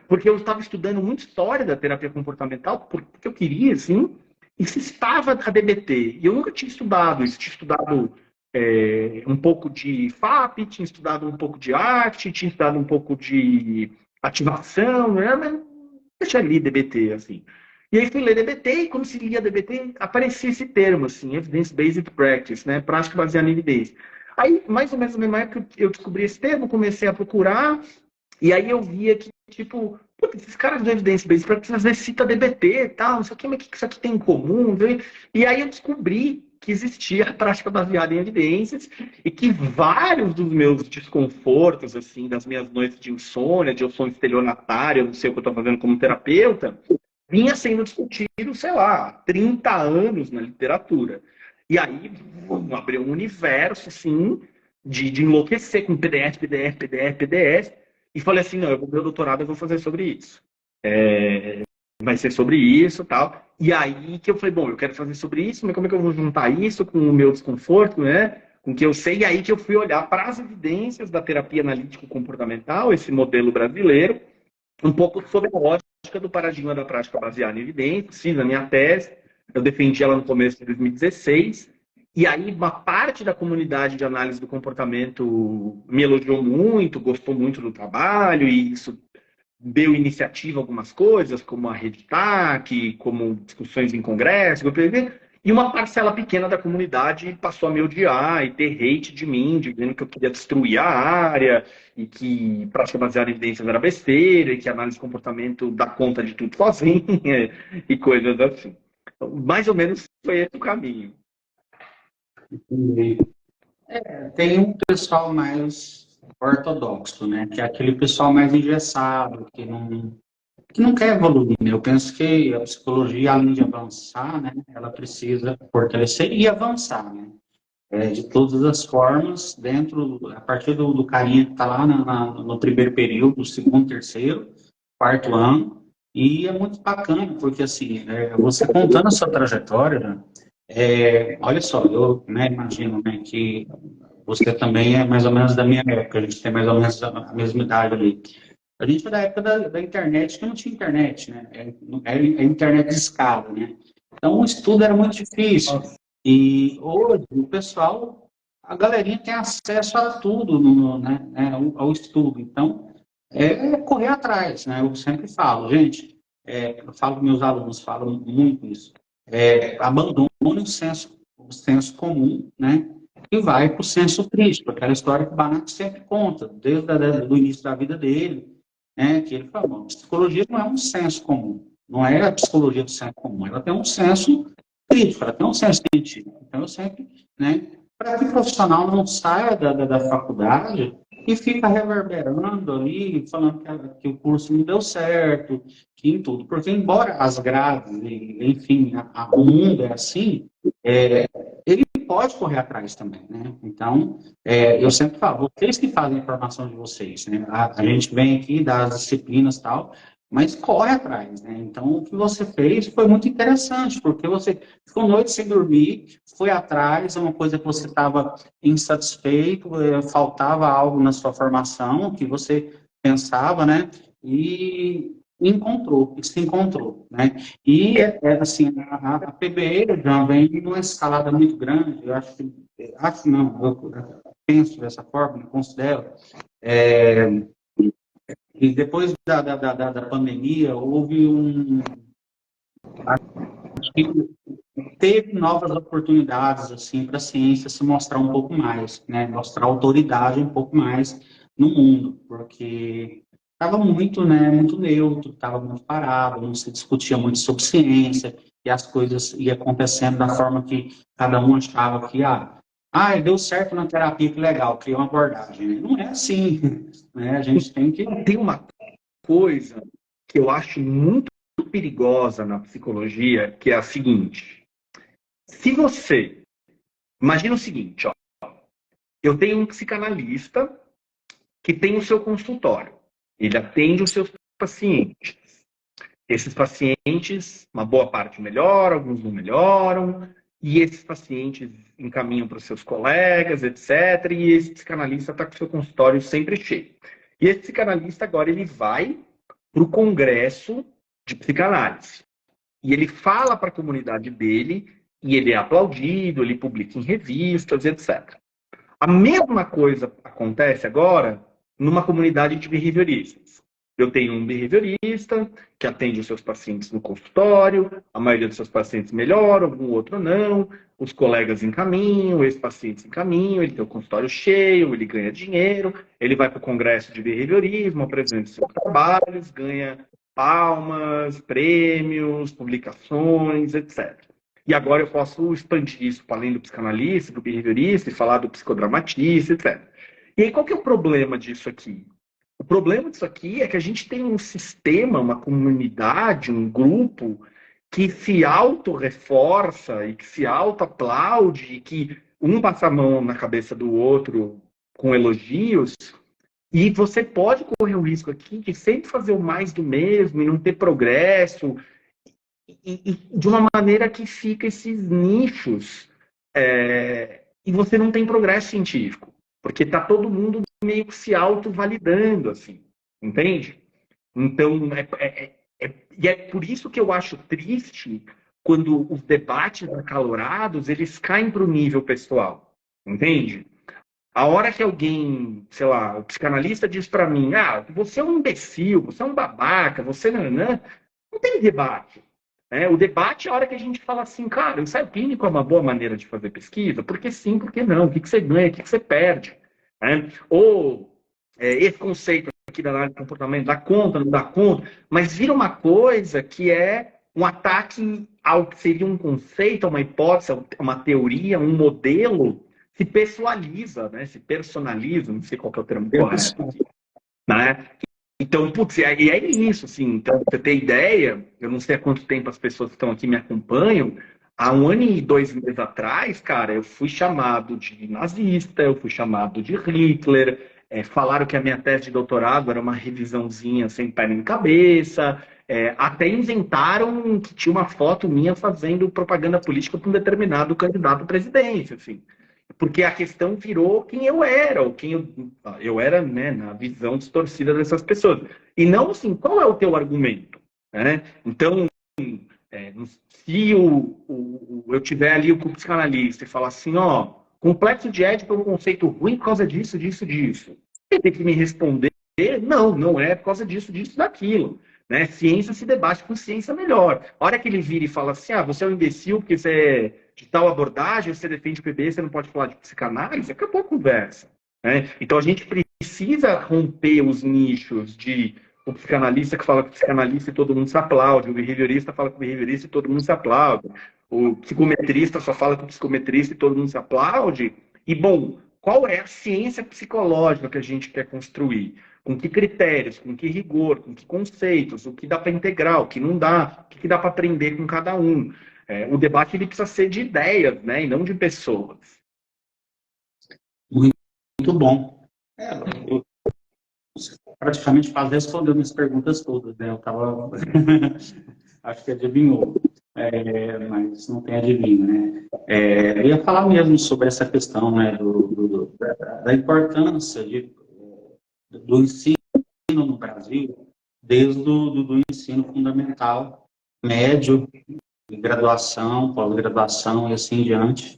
Porque eu estava estudando muito história da terapia comportamental, porque eu queria, assim, e se estava a DBT. E eu nunca tinha estudado isso. Tinha estudado um pouco de FAP, tinha estudado um pouco de arte, tinha estudado um pouco de ativação, né? Mas deixa ali DBT, assim. E aí fui ler DBT, e quando se lia DBT, aparecia esse termo, assim, Evidence-Based Practice, né? Prática baseada em evidência. Aí, mais ou menos na mesma época, eu descobri esse termo, comecei a procurar, e aí eu via que, tipo, putz, esses caras do Evidence-Based Practice às vezes cita DBT e tal, não sei o que, mas o que isso aqui tem em comum? Viu? E aí eu descobri que existia a prática baseada em evidências e que vários dos meus desconfortos, assim, das minhas noites de eu sono estelionatário, eu não sei o que eu estou fazendo como terapeuta, vinha sendo discutido, sei lá, há 30 anos na literatura. E aí abriu um universo, assim, de enlouquecer com PDF, PDF, PDF, PDF. E falei assim, não, eu vou meu doutorado, eu vou fazer sobre isso. Vai ser sobre isso e tal. E aí que eu falei, bom, eu quero fazer sobre isso, mas como é que eu vou juntar isso com o meu desconforto, né? Com o que eu sei. E aí que eu fui olhar para as evidências da terapia analítico-comportamental, esse modelo brasileiro, um pouco sobre a lógica do paradigma da prática baseada em evidências. Fiz a minha tese, eu defendi ela no começo de 2016. E aí uma parte da comunidade de análise do comportamento me elogiou muito, gostou muito do trabalho, e isso deu iniciativa a algumas coisas, como a RedTAC, como discussões em congresso, e uma parcela pequena da comunidade passou a me odiar e ter hate de mim, dizendo que eu queria destruir a área, e que prática baseada em evidências era besteira, e que análise de comportamento dá conta de tudo sozinha, e coisas assim. Então, mais ou menos foi esse o caminho. Tem um pessoal mais ortodoxo, né? Que é aquele pessoal mais engessado, que não quer evoluir, né? Eu penso que a psicologia, além de avançar, né? Ela precisa fortalecer e avançar, né? De todas as formas, a partir do carinha que está lá no primeiro período, segundo, terceiro, quarto ano, e é muito bacana, porque assim, você contando a sua trajetória, né, olha só, eu, né, imagino, né, que você também é mais ou menos da minha época, a gente tem mais ou menos a mesma idade ali. A gente é da época da internet, que não tinha internet, né? Era a internet de escada, né? Então, o estudo era muito difícil. E hoje, o pessoal, a galerinha tem acesso a tudo, ao estudo. Então, correr atrás, né? Eu sempre falo, gente, eu falo com meus alunos, falo muito isso. Abandone o senso comum, né? E vai para o senso crítico, aquela história que o Banach sempre conta, desde o início da vida dele, né? Que ele falou, psicologia não é um senso comum, não é a psicologia do senso comum, ela tem um senso crítico, ela tem um senso científico. Então, eu sempre, né? Para que o profissional não saia da faculdade e fica reverberando ali, falando que o curso não deu certo, que em tudo. Porque, embora as grades, enfim, o mundo é assim, ele pode correr atrás também, né? Então, eu sempre falo, vocês que fazem a formação de vocês, né? A gente vem aqui, dá as disciplinas e tal, mas corre atrás, né? Então, o que você fez foi muito interessante, porque você ficou noite sem dormir, foi atrás, é uma coisa que você estava insatisfeito, faltava algo na sua formação, que você pensava, né? E se encontrou, né? E, assim, a PBE já vem numa escalada muito grande, eu acho não, eu penso dessa forma, eu considero, e depois da pandemia, acho que teve novas oportunidades assim para a ciência se mostrar um pouco mais, né? Mostrar autoridade um pouco mais no mundo, porque estava muito, né, muito neutro, estava muito parado, não se discutia muito sobre ciência e as coisas iam acontecendo da forma que cada um achava que deu certo na terapia, que legal, criou uma abordagem. Não é assim, né? A gente tem que. Tem uma coisa que eu acho muito perigosa na psicologia, que é a seguinte: se você imagina o seguinte, ó, eu tenho um psicanalista que tem o seu consultório, ele atende os seus pacientes. Esses pacientes, uma boa parte melhoram, alguns não melhoram, e esses pacientes encaminham para os seus colegas, etc. E esse psicanalista está com o seu consultório sempre cheio. E esse psicanalista agora ele vai para o congresso de psicanálise. E ele fala para a comunidade dele, e ele é aplaudido, ele publica em revistas, etc. A mesma coisa acontece agora numa comunidade de behavioristas. Eu tenho um behaviorista que atende os seus pacientes no consultório, a maioria dos seus pacientes melhora, algum outro não, os colegas encaminham, os pacientes encaminham, ele tem o consultório cheio, ele ganha dinheiro, ele vai para o congresso de behaviorismo, apresenta seus trabalhos, ganha palmas, prêmios, publicações, etc. E agora eu posso expandir isso para além do psicanalista, do behaviorista, e falar do psicodramatista, etc. E aí, qual que é o problema disso aqui? O problema disso aqui é que a gente tem um sistema, uma comunidade, um grupo que se auto-reforça e que se auto-aplaude e que um passa a mão na cabeça do outro com elogios. E você pode correr o risco aqui de sempre fazer o mais do mesmo e não ter progresso. E de uma maneira que fica esses nichos e você não tem progresso científico. Porque está todo mundo meio que se auto-validando, assim, entende? Então, e é por isso que eu acho triste quando os debates acalorados, eles caem para o nível pessoal, entende? A hora que alguém, sei lá, o psicanalista diz para mim, você é um imbecil, você é um babaca, você não tem debate. O debate é a hora que a gente fala assim, cara, o ensaio clínico é uma boa maneira de fazer pesquisa? Porque sim, porque não? O que você ganha, o que você perde? Ou esse conceito aqui da análise de comportamento dá conta, não dá conta, mas vira uma coisa que é um ataque ao que seria um conceito, uma hipótese, uma teoria, um modelo, se pessoaliza, né? Se personaliza, não sei qual que é o termo correto aqui, né? Então, putz, e é isso, assim, então, pra você ter ideia, eu não sei há quanto tempo as pessoas que estão aqui me acompanham, há 1 ano e 2 meses atrás, cara, eu fui chamado de nazista, eu fui chamado de Hitler, falaram que a minha tese de doutorado era uma revisãozinha sem pé nem cabeça, até inventaram que tinha uma foto minha fazendo propaganda política para um determinado candidato à presidência, assim. Porque a questão virou quem eu era, ou quem eu era, né, na visão distorcida dessas pessoas. E não assim, qual é o teu argumento? Então, se eu tiver ali o psicanalista e falar assim, complexo de Édipo é um conceito ruim por causa disso, disso, disso. Ele tem que me responder, não é por causa disso, disso, daquilo. Né? Ciência se debate com ciência melhor. A hora que ele vira e fala assim, você é um imbecil porque você é de tal abordagem, você defende o PB, você não pode falar de psicanálise, acabou a conversa. Né? Então a gente precisa romper os nichos de o psicanalista que fala com o psicanalista e todo mundo se aplaude, o behaviorista fala com o behaviorista e todo mundo se aplaude, o psicometrista só fala com o psicometrista e todo mundo se aplaude. E, bom, qual é a ciência psicológica que a gente quer construir? Com que critérios, com que rigor, com que conceitos, o que dá para integrar, o que não dá, o que dá para aprender com cada um. O debate ele precisa ser de ideias, né, e não de pessoas. Muito bom. Eu praticamente quase respondeu minhas perguntas todas, né? Eu estava... Acho que adivinhou, mas não tem adivinho, né? Eu ia falar mesmo sobre essa questão, né, da importância do ensino no Brasil, desde do ensino fundamental, médio, graduação, pós-graduação e assim em diante.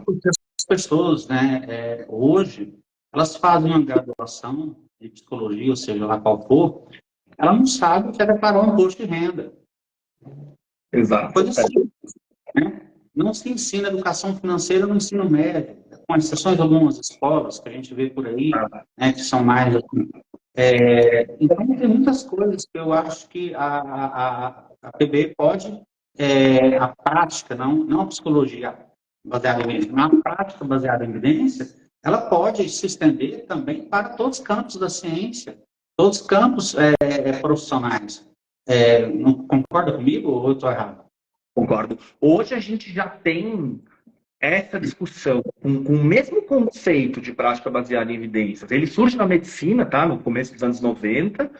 Porque as pessoas, né, hoje, elas fazem uma graduação de psicologia, ou seja, lá qual for, ela não sabe o que é declarar um imposto de renda. Exato. Coisa simples, né? Não se ensina educação financeira no ensino médio, com exceções de algumas escolas que a gente vê por aí, né, que são mais... então, tem muitas coisas que eu acho que a PBE pode... a prática, não a psicologia baseada em evidência, mas a prática baseada em evidência, ela pode se estender também para todos os campos da ciência, todos os campos profissionais. Não concorda comigo ou eu estou errado? Concordo. Hoje a gente já tem essa discussão com o mesmo conceito de prática baseada em evidências. Ele surge na medicina, tá? No começo dos anos 90,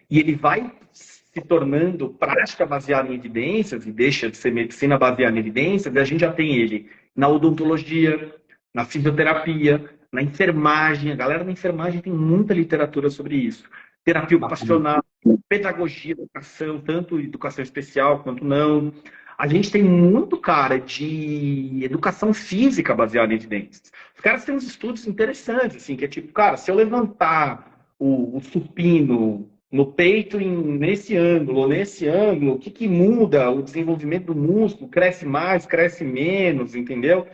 e ele vai se se tornando prática baseada em evidências e deixa de ser medicina baseada em evidências, e a gente já tem ele na odontologia, na fisioterapia, na enfermagem. A galera da enfermagem tem muita literatura sobre isso. Terapia ocupacional, pedagogia, educação, tanto educação especial quanto não. A gente tem muito, cara, de educação física baseada em evidências. Os caras têm uns estudos interessantes, assim, que é tipo, cara, se eu levantar o supino no peito nesse ângulo, ou nesse ângulo, o que, que muda? O desenvolvimento do músculo cresce mais, cresce menos, entendeu?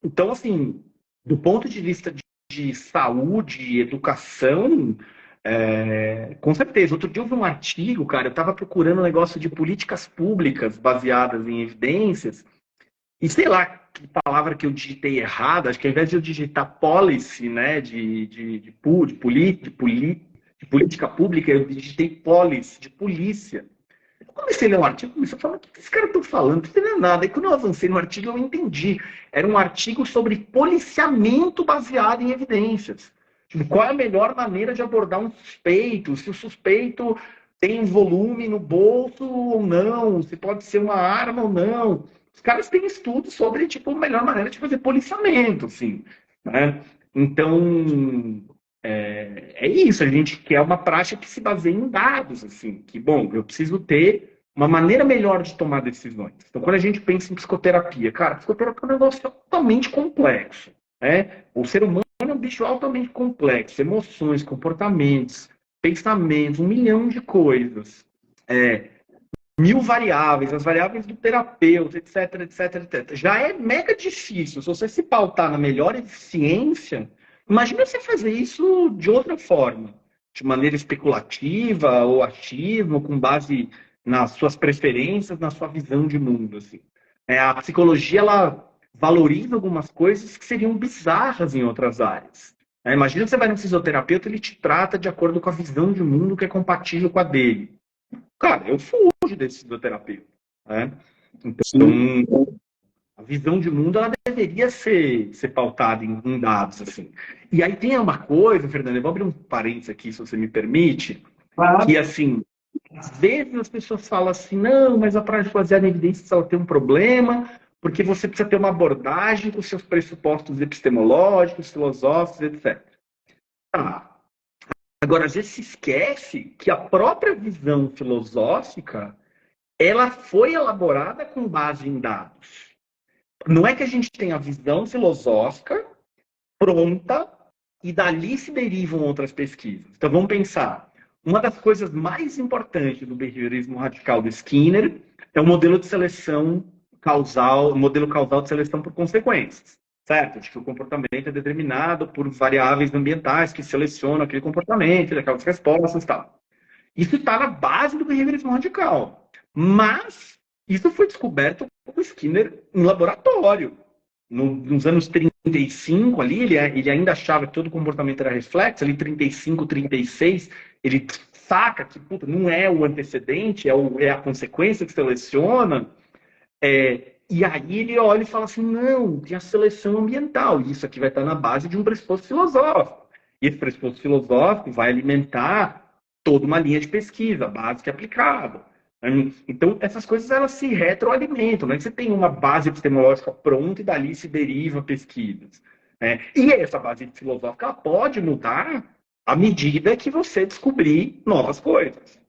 Então, assim, do ponto de vista de saúde, educação, com certeza. Outro dia eu vi um artigo, cara, eu estava procurando um negócio de políticas públicas baseadas em evidências, e sei lá que palavra que eu digitei errado, acho que ao invés de eu digitar policy, né, de política pública, eu digitei policy, de polícia. Eu comecei a ler um artigo, comecei a falar, o que esses caras estão falando? Não entendeu nada. Aí quando eu avancei no artigo, eu entendi. Era um artigo sobre policiamento baseado em evidências. Tipo, qual é a melhor maneira de abordar um suspeito? Se o suspeito tem volume no bolso ou não? Se pode ser uma arma ou não? Os caras têm estudos sobre, tipo, a melhor maneira de fazer policiamento, assim, né? Então, é isso. A gente quer uma prática que se baseie em dados, assim, que, bom, eu preciso ter uma maneira melhor de tomar decisões. Então, quando a gente pensa em psicoterapia, cara, psicoterapia é um negócio altamente complexo, né? O ser humano é um bicho altamente complexo, emoções, comportamentos, pensamentos, 1 milhão de coisas. 1.000 variáveis, as variáveis do terapeuta, etc, etc, etc. Já é mega difícil. Se você se pautar na melhor eficiência, imagina você fazer isso de outra forma, de maneira especulativa ou achismo, com base nas suas preferências, na sua visão de mundo. Assim. A psicologia, ela valoriza algumas coisas que seriam bizarras em outras áreas. Imagina que você vai no fisioterapeuta, ele te trata de acordo com a visão de mundo que é compatível com a dele. Cara, eu fujo desse fisioterapeuta. Né? Então, a visão de mundo ela deveria ser pautada em dados. Assim. E aí tem uma coisa, Fernando, eu vou abrir um parênteses aqui, se você me permite, que assim, às vezes as pessoas falam assim, não, mas a prática baseada em evidências ela tem um problema, porque você precisa ter uma abordagem com seus pressupostos epistemológicos, filosóficos, etc. Agora, às vezes se esquece que a própria visão filosófica ela foi elaborada com base em dados. Não é que a gente tenha a visão filosófica pronta e dali se derivam outras pesquisas. Então vamos pensar. Uma das coisas mais importantes do behaviorismo radical do Skinner é o modelo de seleção causal, o modelo causal de seleção por consequências. Certo? De que o comportamento é determinado por variáveis ambientais que selecionam aquele comportamento, aquelas respostas e tal. Isso está na base do behaviorismo radical. Mas isso foi descoberto por Skinner em laboratório. Nos anos 35, ali, ele ainda achava que todo comportamento era reflexo, ali 35, 36, ele saca que puta, não é o antecedente, é a consequência que seleciona. E aí ele olha e fala assim, não, tem a seleção ambiental, e isso aqui vai estar na base de um pressuposto filosófico. E esse pressuposto filosófico vai alimentar toda uma linha de pesquisa, básica e aplicada. Então, essas coisas elas se retroalimentam. Não é que você tem uma base epistemológica pronta e dali se deriva pesquisas. E essa base filosófica ela pode mudar à medida que você descobrir novas coisas.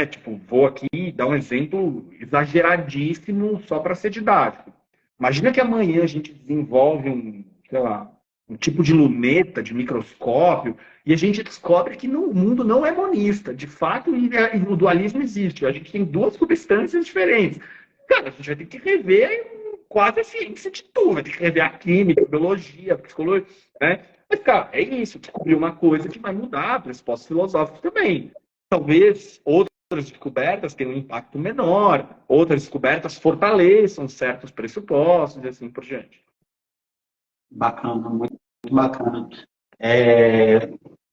Tipo, vou aqui dar um exemplo exageradíssimo só para ser didático. Imagina que amanhã a gente desenvolve sei lá, um tipo de luneta, de microscópio, e a gente descobre que o mundo não é monista. De fato, o dualismo existe. A gente tem duas substâncias diferentes. Cara, a gente vai ter que rever quase a ciência de tudo. Vai ter que rever a química, a biologia, a psicologia. Mas, cara, é isso. Descobrir uma coisa que vai mudar pressupostos filosóficos também. Talvez outras descobertas tenham um impacto menor. Outras descobertas fortaleçam certos pressupostos e assim por diante. Bacana, muito bacana.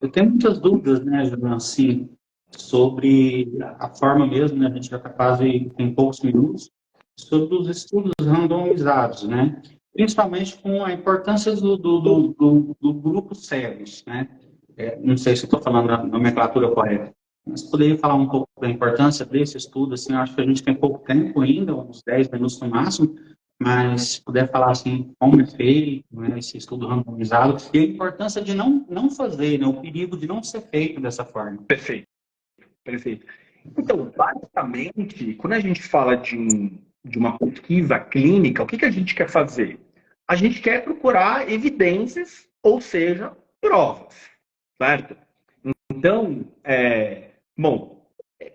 Eu tenho muitas dúvidas, né, Julião, assim, sobre a forma mesmo, né, a gente já está quase em poucos minutos, sobre os estudos randomizados, né, principalmente com a importância do grupo cegos, né, não sei se estou falando a nomenclatura correta, Mas poderia falar um pouco da importância desse estudo, assim, eu acho que a gente tem pouco tempo ainda, uns 10 minutos no máximo, mas se puder falar, assim, como é feito, né, esse estudo randomizado, e a importância de não fazer, né, o perigo de não ser feito dessa forma. Perfeito, perfeito. Então, basicamente, quando a gente fala de uma pesquisa clínica, o que a gente quer fazer? A gente quer procurar evidências, ou seja, provas, certo? Então, bom,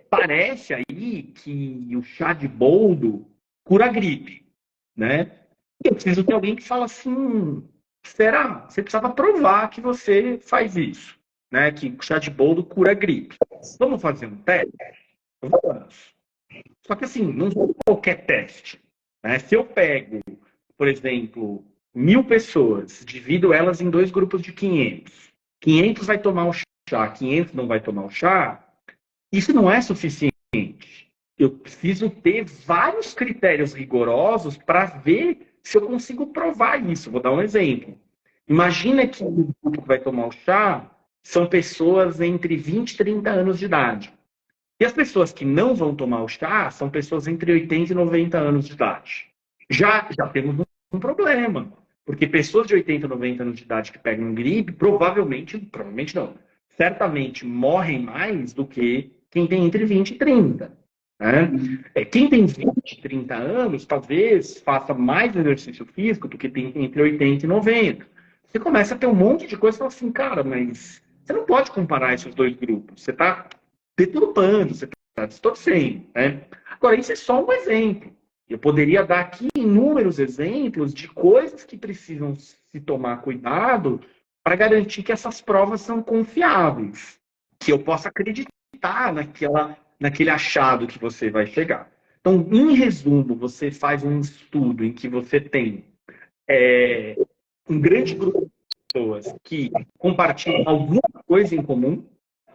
parece aí que o chá de boldo cura a gripe, né? Eu preciso ter alguém que fala assim, será? Você precisava provar que você faz isso, né? Que o chá de boldo cura a gripe. Vamos fazer um teste? Vamos. Só que assim, não é qualquer teste, né? Se eu pego, por exemplo, 1.000 pessoas, divido elas em dois grupos de 500. 500 vai tomar o chá, 500 não vai tomar o chá, isso não é suficiente. Eu preciso ter vários critérios rigorosos para ver se eu consigo provar isso. Vou dar um exemplo. Imagina que o grupo que vai tomar o chá são pessoas entre 20 e 30 anos de idade. E as pessoas que não vão tomar o chá são pessoas entre 80 e 90 anos de idade. Já temos um problema. Porque pessoas de 80 e 90 anos de idade que pegam gripe, provavelmente não, certamente morrem mais do que quem tem entre 20 e 30. Né? Quem tem 20 e 30 anos, talvez faça mais exercício físico do que tem entre 80 e 90. Você começa a ter um monte de coisa e fala assim, cara, mas você não pode comparar esses dois grupos. Você está deturpando, você está distorcendo. Né? Agora, isso é só um exemplo. Eu poderia dar aqui inúmeros exemplos de coisas que precisam se tomar cuidado para garantir que essas provas são confiáveis, que eu possa acreditar naquele achado que você vai chegar. Então, em resumo, você faz um estudo em que você tem um grande grupo de pessoas que compartilham alguma coisa em comum.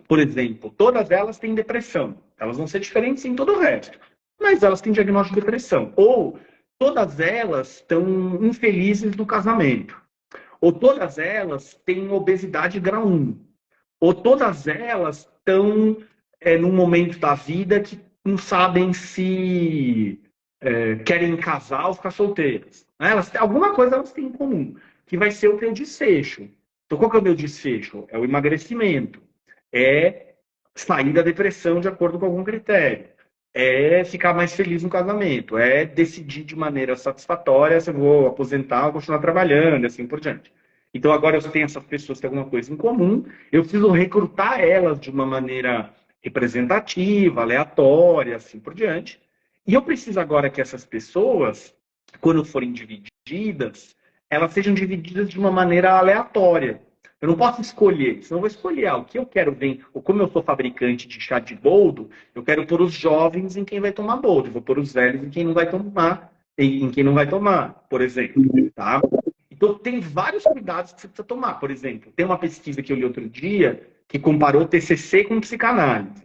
Por exemplo, todas elas têm depressão. Elas vão ser diferentes em todo o resto, mas elas têm diagnóstico de depressão. Ou todas elas estão infelizes no casamento. Ou todas elas têm obesidade grau 1. Ou todas elas estão num momento da vida que não sabem se querem casar ou ficar solteiras. Alguma coisa elas têm em comum, que vai ser o teu desfecho. Então, qual que é o meu desfecho? É o emagrecimento. É sair da depressão de acordo com algum critério. É ficar mais feliz no casamento. É decidir de maneira satisfatória se eu vou aposentar ou continuar trabalhando, e assim por diante. Então, agora eu tenho essas pessoas que têm alguma coisa em comum, eu preciso recrutar elas de uma maneira representativa, aleatória, assim por diante. E eu preciso agora que essas pessoas, quando forem divididas, elas sejam divididas de uma maneira aleatória. Eu não posso escolher, senão eu vou escolher o que eu quero ver. Ou como eu sou fabricante de chá de boldo, eu quero pôr os jovens em quem vai tomar boldo, eu vou pôr os velhos em quem não vai tomar, por exemplo, tá? Então tem vários cuidados que você precisa tomar. Por exemplo, tem uma pesquisa que eu li outro dia que comparou TCC com psicanálise.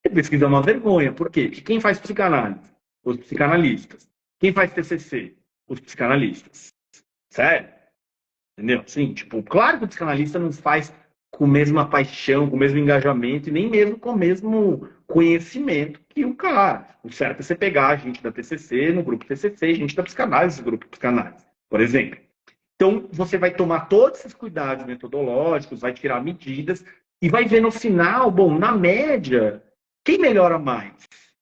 A pesquisa é uma vergonha. Por quê? Porque quem faz psicanálise? Os psicanalistas. Quem faz TCC? Os psicanalistas. Sério? Entendeu? Sim, tipo, claro que o psicanalista não faz com a mesma paixão, com o mesmo engajamento e nem mesmo com o mesmo conhecimento que o cara. O certo é você pegar a gente da TCC no grupo TCC e gente da psicanálise no grupo psicanálise, por exemplo. Então, você vai tomar todos esses cuidados metodológicos, vai tirar medidas e vai ver no final, bom, na média, quem melhora mais?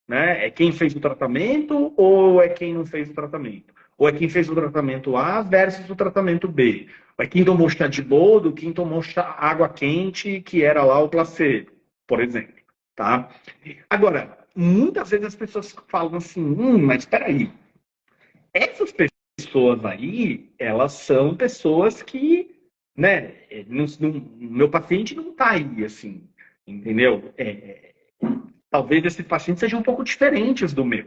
Né? É quem fez o tratamento ou é quem não fez o tratamento? Ou é quem fez o tratamento A versus o tratamento B? Ou é quem tomou chá de boldo, quem tomou água quente, que era lá o placebo, por exemplo. Tá? Agora, muitas vezes as pessoas falam assim, mas espera aí, essas pessoas aí, elas são pessoas que, né, meu paciente não está aí, assim, entendeu? Talvez esses pacientes sejam um pouco diferentes do meu.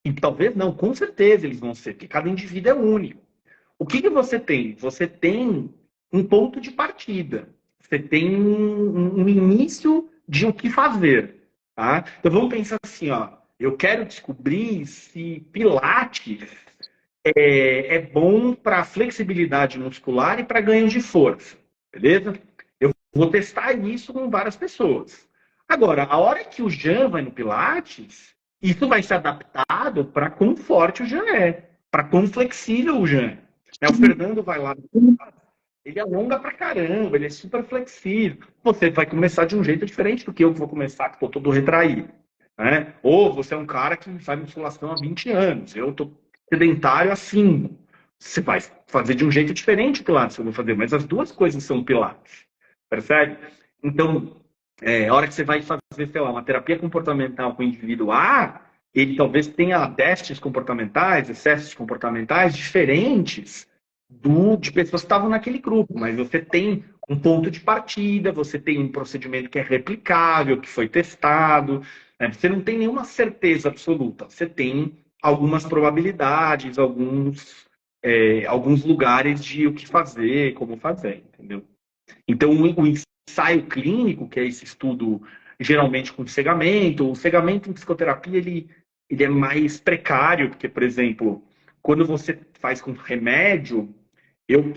E talvez não, com certeza eles vão ser, porque cada indivíduo é único. O que você tem? Você tem um ponto de partida. Você tem um início de o que fazer. Tá? Então vamos pensar assim, ó. Eu quero descobrir se Pilates é bom para flexibilidade muscular e para ganho de força. Beleza? Eu vou testar isso com várias pessoas. Agora, a hora que o Jean vai no Pilates, isso vai ser adaptado para quão forte o Jean é, para quão flexível o Jean é. O Fernando vai lá, ele alonga pra caramba, ele é super flexível. Você vai começar de um jeito diferente do que eu vou começar, que estou todo retraído. Né? Ou você é um cara que faz musculação há 20 anos, eu estou sedentário há 5. Você vai fazer de um jeito diferente o Pilates que eu vou fazer, mas as duas coisas são Pilates. Percebe? Então, a hora que você vai fazer, sei lá, uma terapia comportamental com o indivíduo A, ele talvez tenha déficits comportamentais, excessos comportamentais diferentes de pessoas que estavam naquele grupo, mas você tem um ponto de partida, você tem um procedimento que é replicável, que foi testado, né? Você não tem nenhuma certeza absoluta, você tem algumas probabilidades, alguns lugares de o que fazer, como fazer, entendeu? Então, o ensaio clínico, que é esse estudo geralmente com cegamento, o cegamento em psicoterapia ele é mais precário, porque, por exemplo, quando você faz com remédio,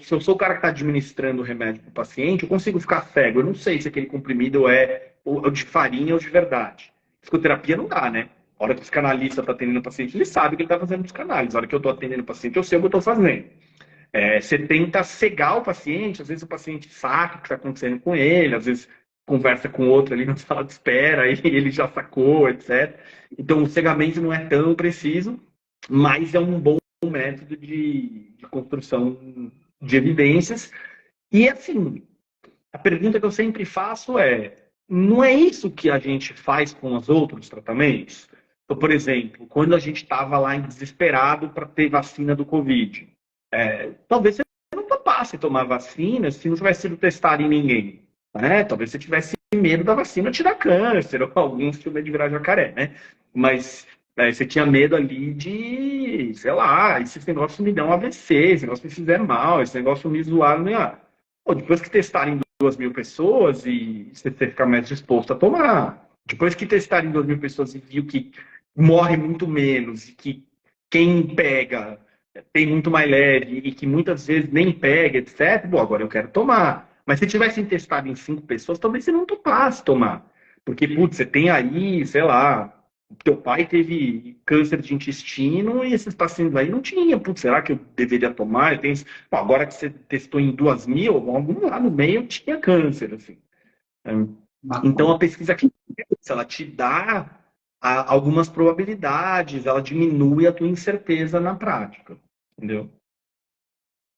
se eu sou o cara que está administrando o remédio para o paciente, eu consigo ficar cego. Eu não sei se aquele comprimido é de farinha ou de verdade. Psicoterapia não dá, né? A hora que o psicanalista está atendendo o paciente, ele sabe que ele está fazendo psicanálise. A hora que eu estou atendendo o paciente, eu sei o que eu estou fazendo. Você tenta cegar o paciente, às vezes o paciente saca o que está acontecendo com ele, às vezes conversa com outro ali na sala de espera, e ele já sacou, etc. Então, o cegamento não é tão preciso, mas é um bom método de construção de evidências. E, assim, a pergunta que eu sempre faço não é isso que a gente faz com os outros tratamentos? Então, por exemplo, quando a gente estava lá em desesperado para ter vacina do Covid, talvez você não topasse tomar vacina se não tivesse sido testado em ninguém. Né? Talvez você tivesse medo da vacina te dar câncer, ou alguns tinham medo de virar jacaré, né? Mas você tinha medo ali de, sei lá, esse negócio me dá um AVC, esse negócio me fizer mal, esse negócio me zoar, né? Pô, depois que testarem 2.000 pessoas e você ficar mais disposto a tomar. Depois que testarem 2.000 pessoas e viu que morre muito menos e que quem pega tem muito mais leve e que muitas vezes nem pega, etc. Bom, agora eu quero tomar. Mas se tivessem testado em 5 pessoas, talvez você não topasse tomar. Porque, putz, você tem aí, sei lá, teu pai teve câncer de intestino e esses pacientes aí não tinha. Putz, será que eu deveria tomar? Bom, agora que você testou em 2.000, algum lá no meio tinha câncer, assim. Então, a pesquisa clínica, ela te dá algumas probabilidades, ela diminui a tua incerteza na prática, entendeu?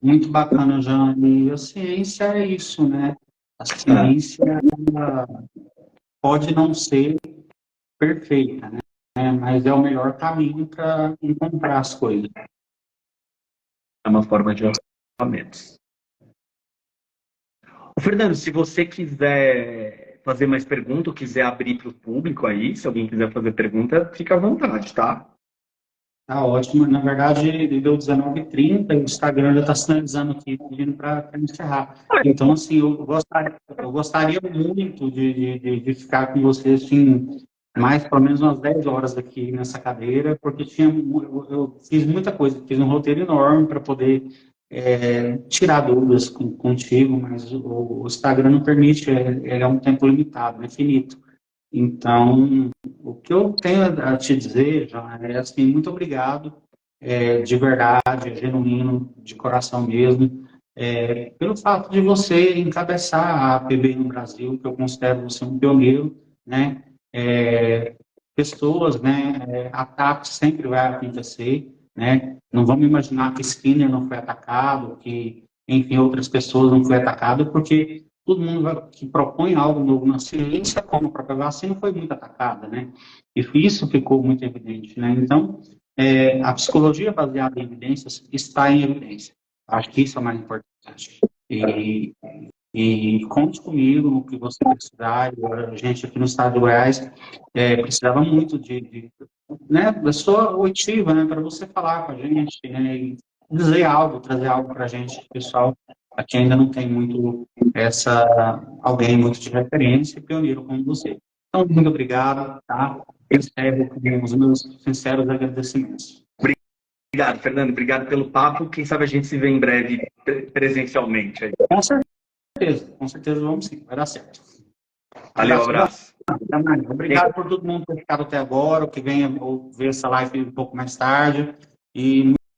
Muito bacana, Jean. E a ciência é isso, né? A ciência ela pode não ser perfeita, né? Mas é o melhor caminho para encontrar as coisas. É uma forma de orçamentos. Fernando, se você quiser fazer mais perguntas, ou quiser abrir para o público aí, se alguém quiser fazer pergunta, fica à vontade, tá? Tá ótimo. Na verdade, deu 19h30 e o Instagram já está sinalizando aqui, pedindo para encerrar. Então, assim, eu gostaria muito de ficar com vocês, assim, mais pelo menos umas 10 horas aqui nessa cadeira, porque eu fiz muita coisa, fiz um roteiro enorme para poder tirar dúvidas contigo, mas o Instagram não permite, ele é um tempo limitado, é finito. Então, o que eu tenho a te dizer, já é assim, muito obrigado, de verdade, genuíno, de coração mesmo, pelo fato de você encabeçar a PBI no Brasil, que eu considero você um pioneiro, né? Pessoas, né? Ataques sempre vai acontecer, né? Não vamos imaginar que Skinner não foi atacado, que, enfim, outras pessoas não foi atacado, porque todo mundo que propõe algo novo na ciência, como a própria vacina, foi muito atacada, né? E isso ficou muito evidente, né? Então, a psicologia baseada em evidências está em evidência. Acho que isso é o mais importante. E conte comigo no que você precisar. A gente aqui no estado de Goiás precisava muito né, pessoa oitiva, né, para você falar com a gente, né, e dizer algo, trazer algo para a gente, pessoal. Aqui ainda não tem muito alguém muito de referência, pioneiro como você. Então, muito obrigado, tá? Eu encerro com os meus sinceros agradecimentos. Obrigado, Fernando. Obrigado pelo papo. Quem sabe a gente se vê em breve presencialmente aí. Com certeza vamos sim, vai dar certo. Valeu, abraço. Até mais. Obrigado por todo mundo ter ficado até agora, o que venha ou ver essa live um pouco mais tarde. E